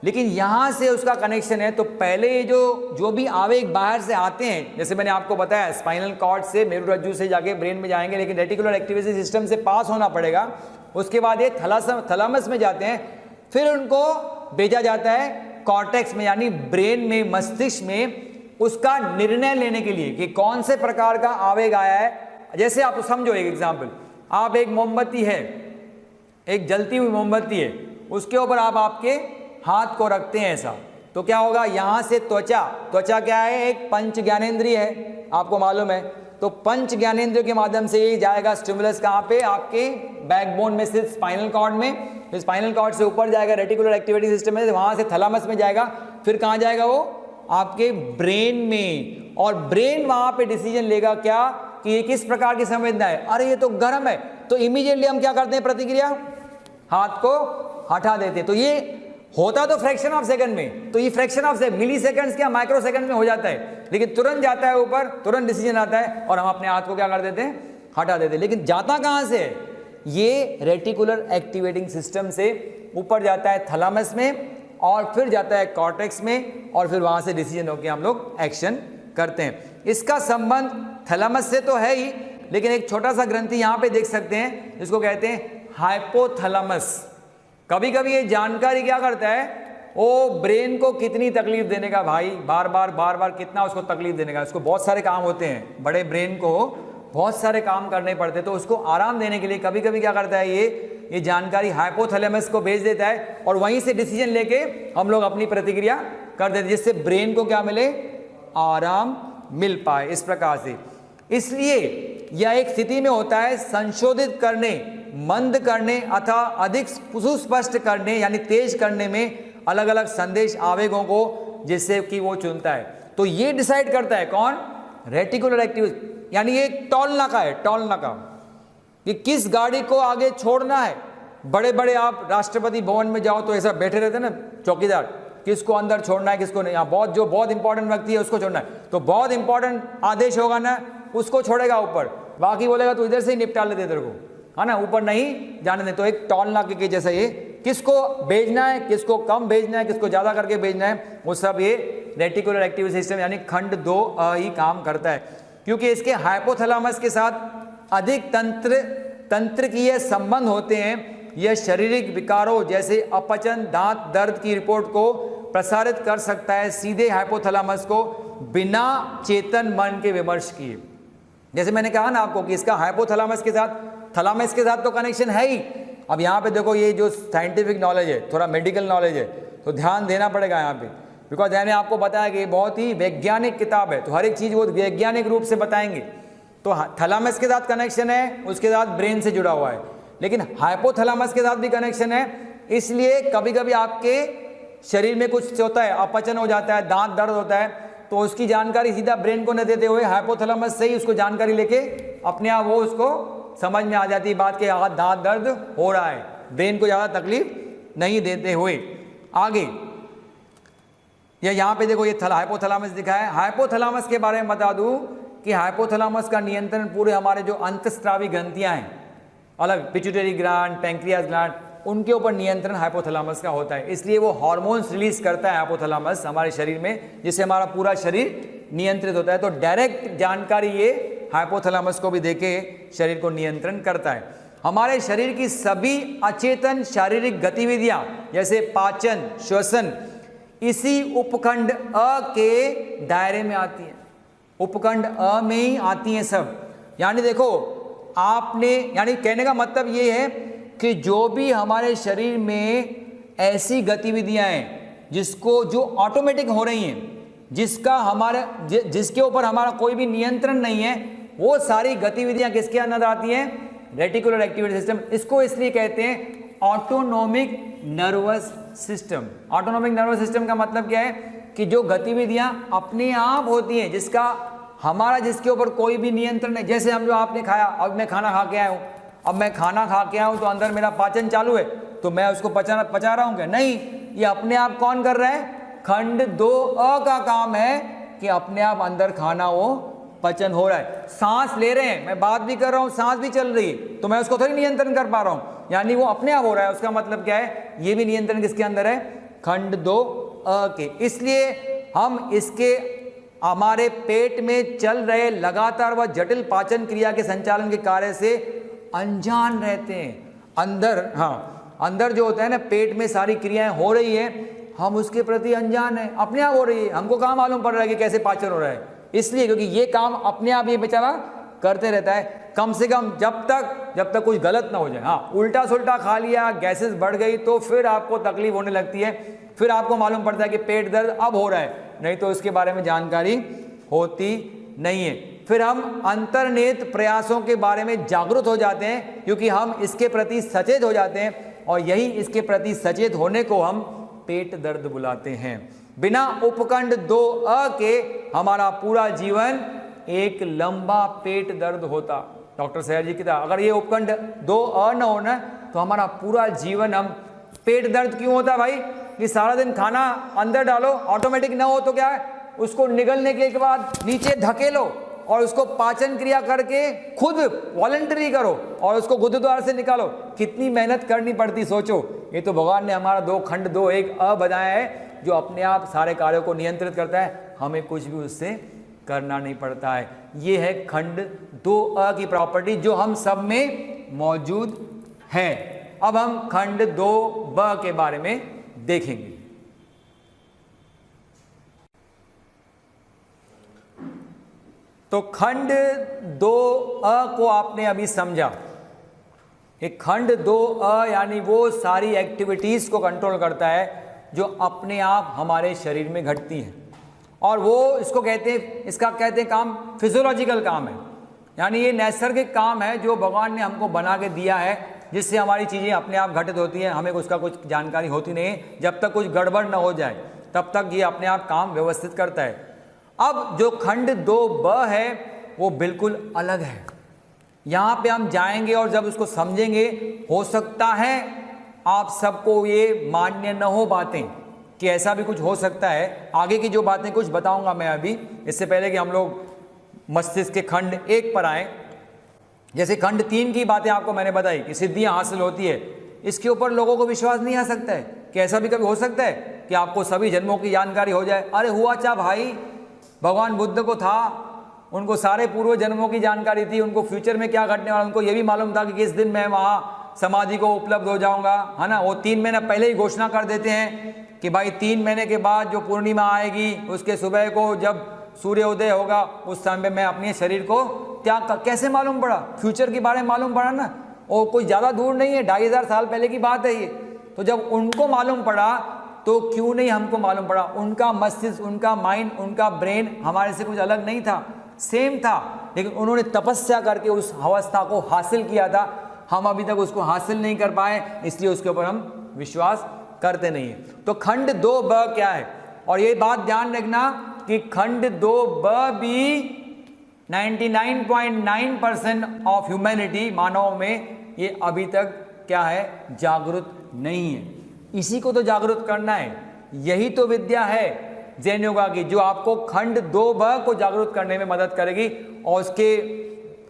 लेकिन यहां से उसका कनेक्शन है। तो पहले जो भी आवेग बाहर से आते हैं, जैसे मैंने आपको बताया, स्पाइनल कॉर्ड से, मेरुरज्जु से जाके ब्रेन में जाएंगे, लेकिन रेटिकुलर एक्टिवेटिंग सिस्टम से पास होना पड़ेगा। उसके बाद ये थैलामस में जाते हैं, फिर उनको भेजा जाता है कॉर्टेक्स में, यानी ब्रेन में, मस्तिष्क में, उसका निर्णय लेने के लिए कि कौन से प्रकार का आवेग आया है। जैसे आप समझो, एक एग्जाम्पल, आप एक मोमबत्ती है, एक जलती हुई मोमबत्ती है, उसके ऊपर आप आपके हाथ को रखते हैं ऐसा, तो क्या होगा? यहां से त्वचा क्या है? एक पंच ज्ञानेंद्रिय है, आपको मालूम है। तो पंच ज्ञानेंद्रिय के माध्यम से ये जाएगा स्टिमुलस कहां पे? आपके बैकबोन में स्थित स्पाइनल कॉर्ड में, फिर स्पाइनल कॉर्ड से ऊपर जाएगा रेटिकुलर एक्टिवेटिंग सिस्टम में, वहां से थैलामस में जाएगा, फिर कहां जाएगा? वो आपके ब्रेन में, और ब्रेन वहां पे डिसीजन लेगा क्या कि ये किस प्रकार की संवेदना है। अरे ये तो गर्म है, तो इमीडिएटली हम क्या करते हैं? प्रतिक्रिया, हाथ को हटा देते हैं। तो ये होता तो फ्रैक्शन ऑफ सेकंड में, तो ये फ्रैक्शन ऑफ मिली सेकंड्स क्या माइक्रो सेकंड में हो जाता है, लेकिन तुरंत जाता है ऊपर, तुरंत डिसीजन आता है और हम अपने हाथ को क्या कर देते हैं? हटा देते हैं। लेकिन जाता कहां से है? ये रेटिकुलर एक्टिवेटिंग सिस्टम से ऊपर जाता है थैलामस में, और फिर जाता है कॉर्टेक्स में, और फिर वहां से डिसीजन होकर हम लोग एक्शन करते हैं। इसका संबंध थैलामस से तो है ही, लेकिन एक छोटा सा ग्रंथि यहां पे देख सकते हैं, जिसको कहते हैं हाइपोथैलामस। कभी कभी ये जानकारी क्या करता है? वो ब्रेन को कितनी तकलीफ देने का भाई, बार बार कितना उसको तकलीफ देने का। उसको बहुत सारे काम होते हैं, बड़े ब्रेन को बहुत सारे काम करने पड़ते हैं, तो उसको आराम देने के लिए कभी कभी क्या करता है? ये जानकारी हाइपोथैलेमस को भेज देता है, और वहीं से डिसीजन लेके हम लोग अपनी प्रतिक्रिया कर देते हैं, जिससे ब्रेन को क्या मिले? आराम मिल पाए। इस प्रकार से, इसलिए यह एक स्थिति में होता है संशोधित करने, मंद करने अथवा अधिक सुस्पष्ट करने, यानी तेज करने में अलग अलग संदेश आवेगों को, जिससे कि वो चुनता है। तो ये डिसाइड करता है कौन? रेटिकुलर एक्टिवेटिंग, यानी ये टोल नाका है, टोल नाका, कि किस गाड़ी को आगे छोड़ना है। बड़े बड़े आप राष्ट्रपति भवन में जाओ तो ऐसा बैठे रहते हैं ना चौकीदार, किसको अंदर छोड़ना है, किसको नहीं। यहाँ जो बहुत इंपॉर्टेंट व्यक्ति है उसको छोड़ना है, तो बहुत इंपॉर्टेंट आदेश होगा ना, उसको छोड़ेगा ऊपर, बाकी बोलेगा तो इधर से ही निपटा लेते तेरे को, है ना, ऊपर नहीं जाने दे। तो एक टोल नाके के जैसा ये, किसको भेजना है, किसको कम भेजना है, किसको ज़्यादा करके भेजना है, वो सब ये रेटिकुलर एक्टिव सिस्टम यानी खंड 2 ही काम करता है। क्योंकि इसके हाइपोथैलेमस के साथ अधिक तंत्रिकीय संबंध होते हैं। यह शारीरिक विकारों जैसे अपचन, दांत दर्द की रिपोर्ट को प्रसारित कर सकता है सीधे हाइपोथैलेमस को, बिना चेतन मन के विमर्श किए। जैसे मैंने कहा ना आपको कि इसका हाइपोथैलेमस के साथ, थैलेमस के साथ तो कनेक्शन है ही। अब यहाँ पे देखो, ये जो साइंटिफिक नॉलेज है, थोड़ा मेडिकल नॉलेज है, तो ध्यान देना पड़ेगा यहाँ पे, बिकॉज मैंने आपको बताया कि ये बहुत ही वैज्ञानिक किताब है, तो हर एक चीज़ वो वैज्ञानिक रूप से बताएंगे। तो थैलेमस के साथ कनेक्शन है, उसके साथ ब्रेन से जुड़ा हुआ है, लेकिन हाइपोथैलेमस के साथ भी कनेक्शन है। इसलिए कभी कभी आपके शरीर में कुछ होता है, अपचन हो जाता है, दांत दर्द होता है, तो उसकी जानकारी सीधा ब्रेन को न देते हुए हाइपोथैलेमस से ही उसको जानकारी लेके अपने आप वो उसको समझ में आ जाती है बात के दांत दर्द हो रहा है, ब्रेन को ज़्यादा तकलीफ नहीं देते हुए। आगे या यहाँ पे देखो ये हाइपोथैलेमस दिखा है। हाइपोथैलेमस के बारे में बता दूं कि हाइपोथैलेमस का नियंत्रण पूरे हमारे जो अंतस्रावी ग्रंथियां हैं, अलग पिट्यूटरी ग्लैंड, पैंक्रियास ग्लैंड, उनके ऊपर नियंत्रण हाइपोथैलेमस का होता है। इसलिए वो हार्मोन्स रिलीज करता है हाइपोथैलेमस हमारे शरीर में, जिससे हमारा पूरा शरीर नियंत्रित होता है। तो डायरेक्ट जानकारी ये हाइपोथैलेमस को भी देके शरीर को नियंत्रण करता है। हमारे शरीर की सभी अचेतन शारीरिक गतिविधियां जैसे पाचन, श्वसन इसी उपखंड अ के दायरे में आती है, उपखंड अ में ही आती हैं सब। यानी देखो आपने, यानी कहने का मतलब ये है कि जो भी हमारे शरीर में ऐसी गतिविधियां हैं जिसको जो ऑटोमेटिक हो रही हैं, जिसके ऊपर हमारा कोई भी नियंत्रण नहीं है, वो सारी गतिविधियां किसके अंदर आती हैं? Reticular activity system. इसको इसलिए कहते हैं autonomic nervous system. Autonomic nervous system का मतलब क्या है कि जो गतिविधियां अपने आप होती हैं, जिसके ऊपर कोई भी नियंत्रण नहीं। जैसे हम जो आपने खाया, अब मैं खाना खा के आया हूँ, अब मैं खाना खा के आया हूँ तो अंदर मेरा पाचन चालू है, तो मैं उसको पचा रहा हूँ क्या? नहीं, ये अपने आप कौन कर रहा है? खंड 2A का काम है कि अपने आप अंदर खाना वो पचन हो रहा है। सांस ले रहे हैं, मैं बात भी कर रहा हूँ, सांस भी चल रही है, तो मैं उसको थोड़ी नियंत्रण कर पा रहा हूँ, यानी वो अपने आप हो रहा है। उसका मतलब क्या है? ये भी नियंत्रण किसके अंदर है? खंड 2A के। इसलिए हम इसके हमारे पेट में चल रहे लगातार व जटिल पाचन क्रिया के संचालन के कार्य से अनजान रहते हैं। अंदर जो होता है ना, पेट में सारी क्रियाएं हो रही है, हम उसके प्रति अनजान है, अपने आप हो रही है, हमको कहाँ मालूम पड़ रहा है कि कैसे पाचन हो रहा है? इसलिए क्योंकि ये काम अपने आप ये बेचारा करते रहता है, कम से कम जब तक कुछ गलत ना हो जाए। हाँ, उल्टा सुल्टा खा लिया, गैसेस बढ़ गई, तो फिर आपको तकलीफ होने लगती है, फिर आपको मालूम पड़ता है कि पेट दर्द अब हो रहा है, नहीं तो इसके बारे में जानकारी होती नहीं है। फिर हम अंतर्निहित प्रयासों के बारे में जागरूक हो जाते हैं, क्योंकि हम इसके प्रति सचेत हो जाते हैं, और यही इसके प्रति सचेत होने को हम पेट दर्द बुलाते हैं। बिना उपखंड 2A के हमारा पूरा जीवन एक लंबा पेट दर्द होता। डॉक्टर सैर जी की तरह, अगर ये उपखंड 2A न होना तो हमारा पूरा जीवन हम पेट दर्द क्यों होता भाई? कि सारा दिन खाना अंदर डालो, ऑटोमेटिक ना हो तो क्या है, उसको निगलने के बाद नीचे धकेलो और उसको पाचन क्रिया करके खुद वॉलंटरी करो और उसको गुरुद्वार से निकालो। कितनी मेहनत करनी पड़ती सोचो। ये तो भगवान ने हमारा 2 खंड 2A बनाया है, जो अपने आप सारे कार्यों को नियंत्रित करता है, हमें कुछ भी उससे करना नहीं पड़ता है। ये है खंड 2A की प्रॉपर्टी जो हम सब में मौजूद है। अब हम खंड 2B के बारे में देखेंगे। तो खंड 2A को आपने अभी समझा। एक खंड 2A यानी वो सारी एक्टिविटीज को कंट्रोल करता है जो अपने आप हमारे शरीर में घटती हैं, और वो इसको कहते हैं काम फिजियोलॉजिकल काम है, यानी ये नैसर्गिक काम है जो भगवान ने हमको बना के दिया है, जिससे हमारी चीज़ें अपने आप घटित होती हैं, हमें उसका कुछ जानकारी होती नहीं है। जब तक कुछ गड़बड़ न हो जाए तब तक ये अपने आप काम व्यवस्थित करता है। अब जो खंड 2B है वो बिल्कुल अलग है। यहाँ पे हम जाएंगे और जब उसको समझेंगे, हो सकता है आप सबको ये मान्य न हो बातें कि ऐसा भी कुछ हो सकता है। आगे की जो बातें कुछ बताऊंगा मैं अभी, इससे पहले कि हम लोग मस्तिष्क के खंड 1 पर आए। जैसे खंड 3 की बातें आपको मैंने बताई कि सिद्धियां हासिल होती है, इसके ऊपर लोगों को विश्वास नहीं आ सकता है कि ऐसा भी कभी हो सकता है कि आपको सभी जन्मों की जानकारी हो जाए। अरे हुआ क्या भाई, भगवान बुद्ध को था, उनको सारे पूर्व जन्मों की जानकारी थी, उनको फ्यूचर में क्या घटने वाला, उनको ये भी मालूम था कि किस दिन मैं वहाँ समाधि को उपलब्ध हो जाऊँगा, है ना। वो 3 महीने पहले ही घोषणा कर देते हैं कि भाई 3 महीने के बाद जो पूर्णिमा आएगी उसके सुबह को जब सूर्योदय होगा उस समय मैं अपने शरीर को त्याग। कैसे मालूम पड़ा? फ्यूचर के बारे में मालूम पड़ा ना, और कोई ज़्यादा दूर नहीं है, 2500 साल पहले की बात है ये। तो जब उनको मालूम पड़ा तो क्यों नहीं हमको मालूम पड़ा? उनका मस्तिष्क, उनका माइंड, उनका ब्रेन हमारे से कुछ अलग नहीं था, सेम था, लेकिन उन्होंने तपस्या करके उस अवस्था को हासिल किया था। हम अभी तक उसको हासिल नहीं कर पाए, इसलिए उसके ऊपर हम विश्वास करते नहीं है। तो खंड 2B क्या है? और ये बात ध्यान रखना कि खंड 2b भी 99.9% ऑफ ह्यूमैनिटी, मानव में, ये अभी तक क्या है, जागरूक नहीं है। इसी को तो जागरूक करना है, यही तो विद्या है जैन योगा की, जो आपको खंड 2b को जागरूक करने में मदद करेगी। और उसके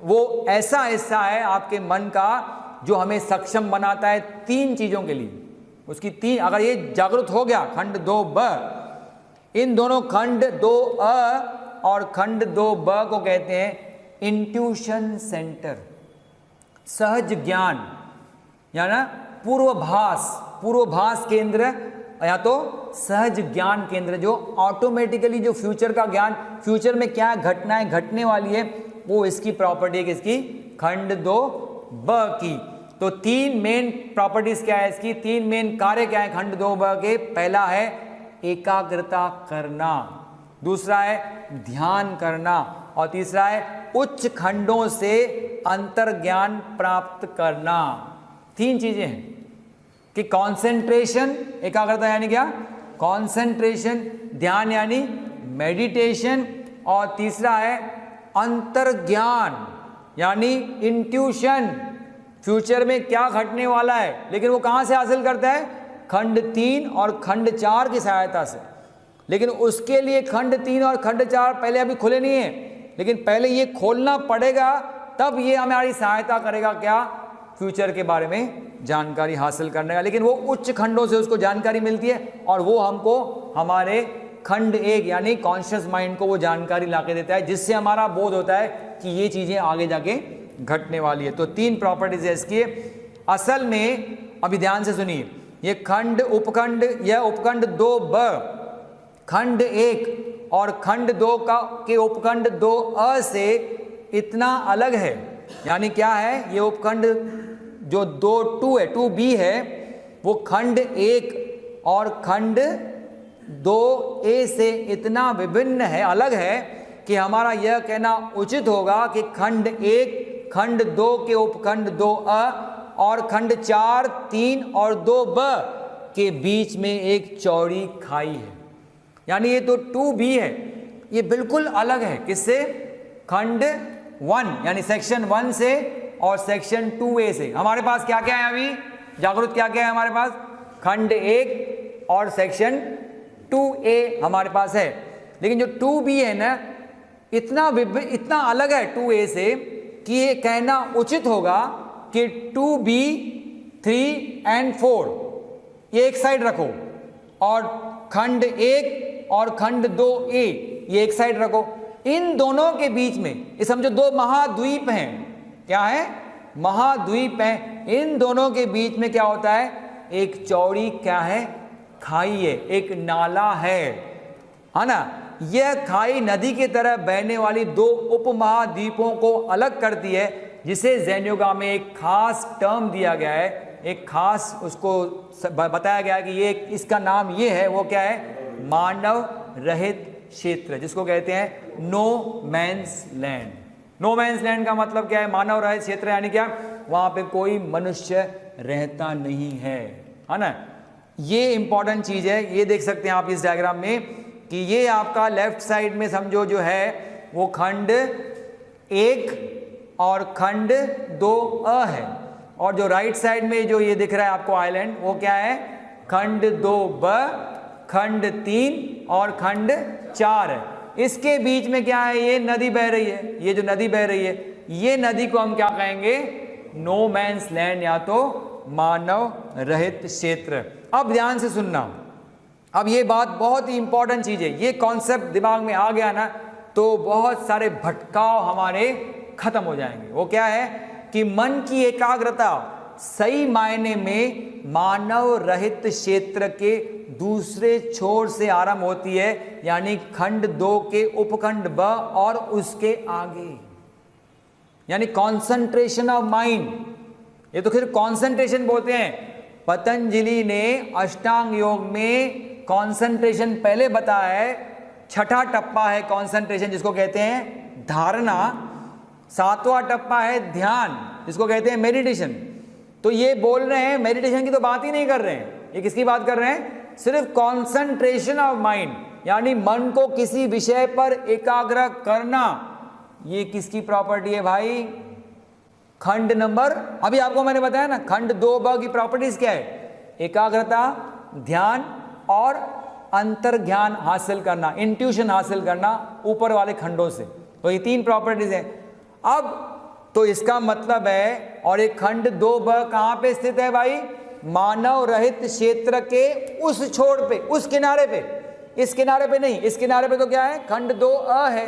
वो ऐसा हिस्सा है आपके मन का जो हमें सक्षम बनाता है 3 चीजों के लिए। उसकी 3, अगर ये जागरूक हो गया खंड 2b, इन दोनों खंड 2a और खंड 2b को कहते हैं इंट्यूशन सेंटर, सहज ज्ञान, या ना पूर्वभास केंद्र, या तो सहज ज्ञान केंद्र, जो ऑटोमेटिकली जो फ्यूचर का ज्ञान, फ्यूचर में क्या घटनाएं घटने वाली है, वो इसकी प्रॉपर्टी है, किसकी, खंड 2b की। तो 3 मेन प्रॉपर्टीज क्या है इसकी, 3 मेन कार्य क्या है खंड 2b के। पहला है एकाग्रता करना, दूसरा है ध्यान करना, और तीसरा है उच्च खंडों से अंतर्ज्ञान प्राप्त करना। 3 चीजें हैं कि कंसंट्रेशन, एकाग्रता यानी क्या, कंसंट्रेशन, ध्यान यानी मेडिटेशन, और तीसरा है अंतर्ज्ञान यानी इंट्यूशन, फ्यूचर में क्या घटने वाला है। लेकिन वो कहां से हासिल करता है, खंड 3 और खंड 4 की सहायता से। लेकिन उसके लिए खंड 3 और खंड 4 पहले अभी खुले नहीं है, लेकिन पहले ये खोलना पड़ेगा, तब ये हमारी सहायता करेगा क्या, फ्यूचर के बारे में जानकारी हासिल करने का। लेकिन वो उच्च खंडों से उसको जानकारी मिलती है, और वो हमको हमारे खंड 1 यानी कॉन्शियस माइंड को वो जानकारी लाके देता है, जिससे हमारा बोध होता है कि ये चीजें आगे जाके घटने वाली है। तो 3 प्रॉपर्टीज है इसकी। असल में अभी ध्यान से सुनिए, ये खंड उपखंड, यह उपखंड 2b खंड 1 और खंड 2 के उपखंड 2a से इतना अलग है। यानी क्या है, ये उपखंड जो 2 है, 2b है, वो खंड 1 और खंड 2a से इतना विभिन्न है, अलग है, कि हमारा यह कहना उचित होगा कि खंड 1, खंड 2 के उपखंड 2a और खंड 4, 3 और 2b के बीच में एक चौड़ी खाई है। यानी ये तो 2b है, ये बिल्कुल अलग है, किससे, खंड 1 यानी सेक्शन 1 से और सेक्शन 2a से। हमारे पास क्या क्या है अभी, जागरूक क्या क्या है हमारे पास, खंड 1 और सेक्शन 2a हमारे पास है। लेकिन जो 2b है ना, इतना अलग है 2a से कि ये कहना उचित होगा कि 2b, 3 and 4 ये एक साइड रखो, और खंड 1 और खंड 2a ये एक साइड रखो। इन दोनों के बीच में ये समझो 2 महाद्वीप हैं। क्या है, महाद्वीप हैं। इन दोनों के बीच में क्या होता है, एक चौड़ी क्या है, खाई है, एक नाला है ना। यह खाई नदी की तरह बहने वाली 2 उपमहाद्वीपों को अलग करती है, जिसे जैन योगा में एक खास टर्म दिया गया है, एक खास उसको बताया गया है कि ये, इसका नाम ये है, वो क्या है, मानव रहित क्षेत्र, जिसको कहते हैं no man's land. No man's land का मतलब क्या है, मानव रहित क्षेत्र यानी क्या, वहां पे कोई मनुष्य रहता नहीं है ना। ये इंपॉर्टेंट चीज है, ये देख सकते हैं आप इस डायग्राम में कि ये आपका लेफ्ट साइड में समझो जो है वो खंड 1 और खंड 2a है, और जो राइट साइड में जो ये दिख रहा है आपको आइलैंड, वो क्या है, खंड 2b, खंड 3 और खंड 4 है। इसके बीच में क्या है, ये नदी बह रही है, ये जो नदी बह रही है, ये नदी को हम क्या कहेंगे, नो मैंस लैंड या तो मानव रहित क्षेत्र। अब ध्यान से सुनना, अब ये बात बहुत ही इंपॉर्टेंट चीज है, ये कॉन्सेप्ट दिमाग में आ गया ना तो बहुत सारे भटकाव हमारे खत्म हो जाएंगे। वो क्या है कि मन की एकाग्रता सही मायने में मानव रहित क्षेत्र के दूसरे छोर से आरंभ होती है, यानी खंड 2 के उपखंड ब और उसके आगे, यानी कॉन्सेंट्रेशन ऑफ माइंड। ये तो फिर कॉन्सेंट्रेशन बोलते हैं। पतंजलि ने अष्टांग योग में कॉन्सेंट्रेशन पहले बताया है, 6ठा टप्पा है कॉन्सेंट्रेशन, जिसको कहते हैं धारणा, 7वां टप्पा है ध्यान, जिसको कहते हैं मेडिटेशन। तो ये बोल रहे हैं, मेडिटेशन की तो बात ही नहीं कर रहे हैं, ये किसकी बात कर रहे हैं, सिर्फ कॉन्सेंट्रेशन ऑफ माइंड, यानी मन को किसी विषय पर एकाग्र करना, ये किसकी प्रॉपर्टी है भाई? खंड नंबर, अभी आपको मैंने बताया ना, खंड 2ब की प्रॉपर्टीज क्या है? एकाग्रता, ध्यान और अंतर ज्ञान हासिल करना, इंट्यूशन हासिल करना ऊपर वाले खंडों से। तो ये 3 प्रॉपर्टीज हैं। अब तो इसका मतलब है, और एक खंड 2ब कहां पे स्थित है भाई? मानव रहित क्षेत्र के उस छोर पे, उस किनारे पे, इस किनारे पे नहीं। इस किनारे पे तो क्या है? खंड 2a है।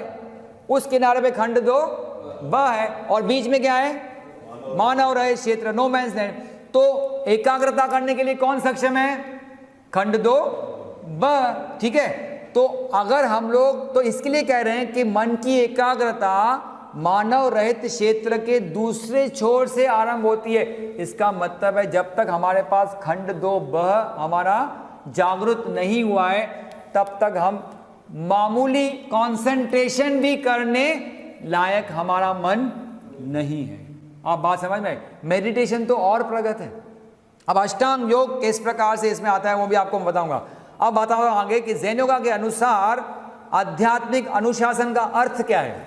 उस किनारे पे खंड 2b है, और बीच में क्या है? मानव रहित क्षेत्र, नो मैंस लैंड। तो एकाग्रता करने के लिए कौन सक्षम है? खंड 2b, ठीक है। तो अगर हम लोग तो इसके लिए कह रहे हैं कि मन की एकाग्रता मानव रहित क्षेत्र के दूसरे छोर से आरंभ होती है। इसका मतलब है जब तक हमारे पास खंड 2b हमारा जागृत नहीं हुआ है, तब तक हम मामूली कंसंट्रेशन भी करने लायक हमारा मन नहीं है। आप बात समझ में? मेडिटेशन तो और प्रगत है। अब अष्टांग योग किस प्रकार से इसमें आता है वो भी आपको बताऊंगा। अब बताऊंगा आगे कि ज़ेन योगा के अनुसार आध्यात्मिक अनुशासन का अर्थ क्या है।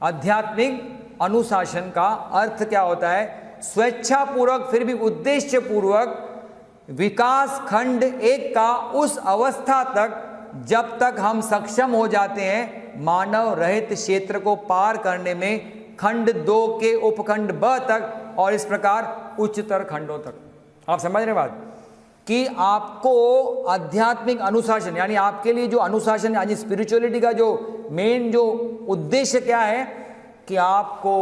आध्यात्मिक अनुशासन का अर्थ क्या होता है? स्वेच्छा पूर्वक फिर भी उद्देश्य पूर्वक विकास खंड 1 का उस अवस्था तक जब तक हम सक्षम हो जाते हैं मानव रहित क्षेत्र को पार करने में खंड 2 के उपखंड ब तक, और इस प्रकार उच्चतर खंडों तक। आप समझ रहे बात कि आपको आध्यात्मिक अनुशासन, यानी आपके लिए जो अनुशासन यानी स्पिरिचुअलिटी का जो मेन जो उद्देश्य क्या है कि आपको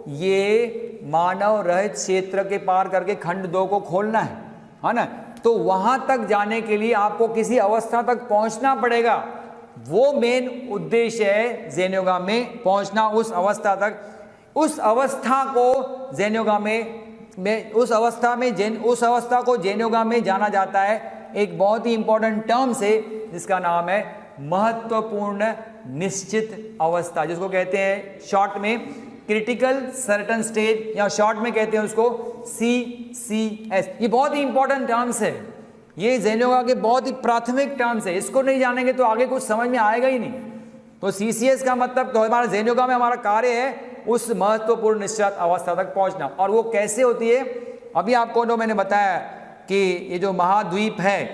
ये मानव रहित क्षेत्र के पार करके खंड 2 को खोलना है ना। तो वहां तक जाने के लिए आपको किसी अवस्था तक पहुंचना पड़ेगा। वो मेन उद्देश्य है ज़ेन योगा में पहुंचना, उस अवस्था तक। उस अवस्था को ज़ेन योगा में उस अवस्था को ज़ेन योगा में जाना जाता है एक बहुत ही इंपॉर्टेंट टर्म से, जिसका नाम है महत्वपूर्ण निश्चित अवस्था, जिसको कहते हैं शॉर्ट में क्रिटिकल सर्टन स्टेज, या शॉर्ट में कहते हैं उसको CCS। ये बहुत ही इंपॉर्टेंट टर्म्स है, ये ज़ेन योगा के बहुत ही प्राथमिक टर्म्स है। इसको नहीं जानेंगे तो आगे कुछ समझ में आएगा ही नहीं। तो CCS का मतलब तो हमारा ज़ेन योगा में हमारा कार्य है उस महत्वपूर्ण निश्चित अवस्था तक पहुंचना। और वो कैसे होती है? अभी आपको जो मैंने बताया कि ये जो महाद्वीप है,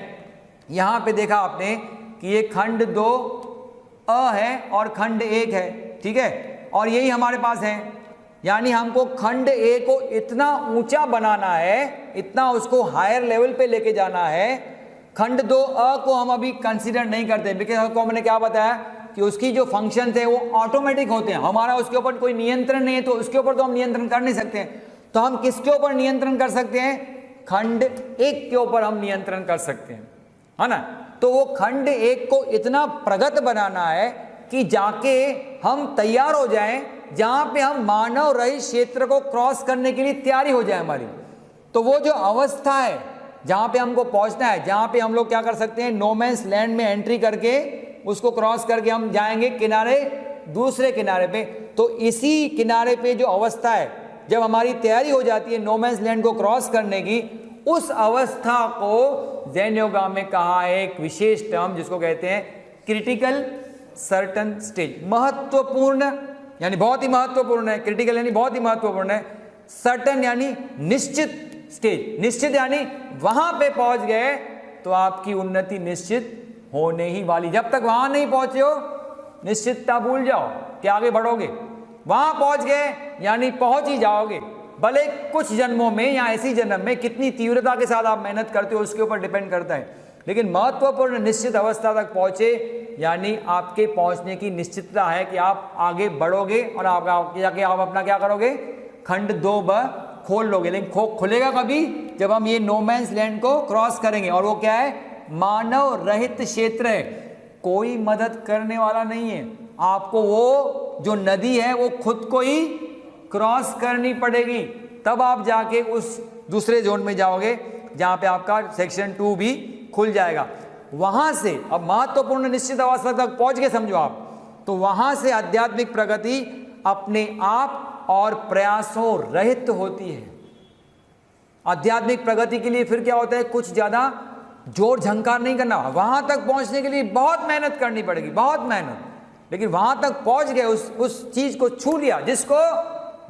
यहाँ पे देखा आपने कि ये खंड 2a है और खंड 1 है, ठीक है, और यही हमारे पास है। यानी हमको खंड 1 को इतना ऊंचा बनाना है, इतना उसको हायर लेवल पे लेके जाना है। खंड 2a को हम अभी कंसीडर नहीं करते, बिकॉज आपको मैंने क्या बताया कि उसकी जो फंक्शन है वो ऑटोमेटिक होते हैं, हमारा उसके ऊपर कोई नियंत्रण नहीं है, तो उसके ऊपर तो हम नियंत्रण कर नहीं सकते हैं। तो हम किसके ऊपर नियंत्रण कर सकते हैं? खंड 1 के ऊपर हम नियंत्रण कर सकते हैं, है ना। तो वो खंड 1 को इतना प्रगत बनाना है कि जाके हम तैयार हो जाएं, जहां पे हम मानव रहित क्षेत्र को क्रॉस करने के लिए तैयारी हो जाए हमारी। तो वो जो अवस्था है जहां पे हमको पहुंचना है, जहां पे हम लोग क्या कर सकते हैं, नो मैंस लैंड में एंट्री करके उसको क्रॉस करके हम जाएंगे किनारे, दूसरे किनारे पे। तो इसी किनारे पे जो अवस्था है, जब हमारी तैयारी हो जाती है नो मैंस लैंड को क्रॉस करने की, उस अवस्था को ज़ेन योगा में कहा है एक विशेष टर्म जिसको कहते हैं क्रिटिकल सर्टन स्टेज। महत्वपूर्ण यानी बहुत ही महत्वपूर्ण है, क्रिटिकल यानी बहुत ही महत्वपूर्ण है, सर्टन यानी निश्चित स्टेज। निश्चित यानी वहां पे पहुंच गए तो आपकी उन्नति निश्चित होने ही वाली। जब तक वहां नहीं पहुंचे हो निश्चितता भूल जाओ कि आगे बढ़ोगे। वहां पहुंच गए यानी पहुंच ही जाओगे, भले कुछ जन्मों में या ऐसी जन्म में कितनी तीव्रता के साथ आप मेहनत करते हो उसके ऊपर डिपेंड करता है, लेकिन महत्वपूर्ण निश्चित अवस्था तक पहुंचे यानी आपके पहुंचने की निश्चितता है कि आप आगे बढ़ोगे और आप जाके आप अपना क्या करोगे, खंड 2b खोल लोगे। लेकिन खुलेगा कभी? जब हम ये नो मैंस लैंड को क्रॉस करेंगे, और वो क्या है, मानव रहित क्षेत्र है, कोई मदद करने वाला नहीं है आपको। वो जो नदी है वो खुद को ही क्रॉस करनी पड़ेगी, तब आप जाके उस दूसरे जोन में जाओगे जहां पे आपका सेक्शन 2 भी खुल जाएगा। वहां से अब महत्वपूर्ण निश्चित अवस्था तक पहुंच गए समझो आप, तो वहां से आध्यात्मिक प्रगति अपने आप और प्रयासों रहित होती है। आध्यात्मिक प्रगति के लिए फिर क्या होता है, कुछ ज्यादा जोर झंकार नहीं करना, वहां तक पहुंचने के लिए बहुत मेहनत करनी पड़ेगी, बहुत मेहनत, लेकिन वहां तक पहुंच गए, उस चीज को छू लिया जिसको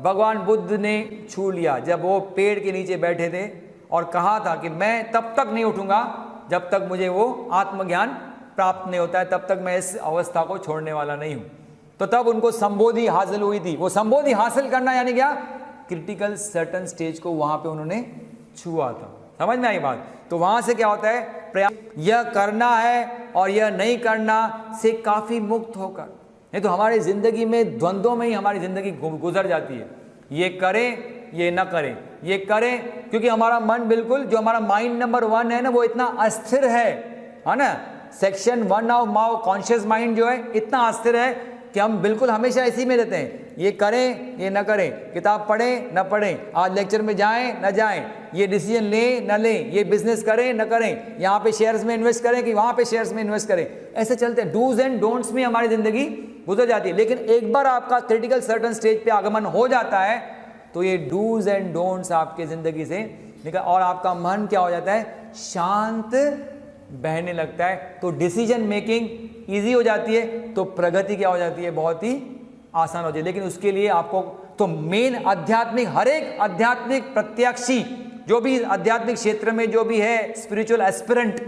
भगवान बुद्ध ने छू लिया जब वो पेड़ के नीचे बैठे थे और कहा था कि मैं तब तक नहीं उठूंगा जब तक मुझे वो आत्मज्ञान प्राप्त नहीं होता है, तब तक मैं इस अवस्था को छोड़ने वाला नहीं हूं। तो तब उनको संबोधि हासिल हुई थी। वो संबोधि हासिल करना यानी क्या, क्रिटिकल सर्टन स्टेज को वहां पे उन्होंने छुआ था। समझ में आई बात? तो वहां से क्या होता है, प्रयास यह करना है और यह नहीं करना से काफी मुक्त होकर, नहीं तो हमारी जिंदगी में द्वंद्वों में ही हमारी जिंदगी गुजर जाती है। ये करें ये ना करें, ये करें, क्योंकि हमारा मन बिल्कुल, जो हमारा माइंड नंबर 1 है ना, वो इतना अस्थिर है ना। Section 1 of Mao conscious mind जो है इतना अस्थिर है कि हम बिल्कुल हमेशा इसी में रहते हैं। ये करें ये ना करें, किताब पढ़ें ना पढ़ें, आज लेक्चर में जाएं ना जाएं, ये डिसीजन लें ना लें, ये बिजनेस करें ना करें, यहाँ पे शेयर्स में इन्वेस्ट करें कि वहाँ पे शेयर्स में इन्वेस्ट करें, ऐसे चलते हैं। डूज एंड डोंट्स में हमारी ज़िंदगी गुजर जाती है। लेकिन एक बार आपका क्रिटिकल सर्टन स्टेज पे आगमन हो जाता है तो ये डूज एंड डोंट्स आपके ज़िंदगी से निकल, और आपका मन क्या हो जाता है, शांत बहने लगता है। तो डिसीजन मेकिंग ईजी हो जाती है, तो प्रगति क्या हो जाती है, बहुत ही आसान हो जाती है। लेकिन उसके लिए आपको तो मेन आध्यात्मिक, हर एक आध्यात्मिक प्रत्याशी जो भी आध्यात्मिक क्षेत्र में जो भी है स्पिरिचुअल एस्पिरेंट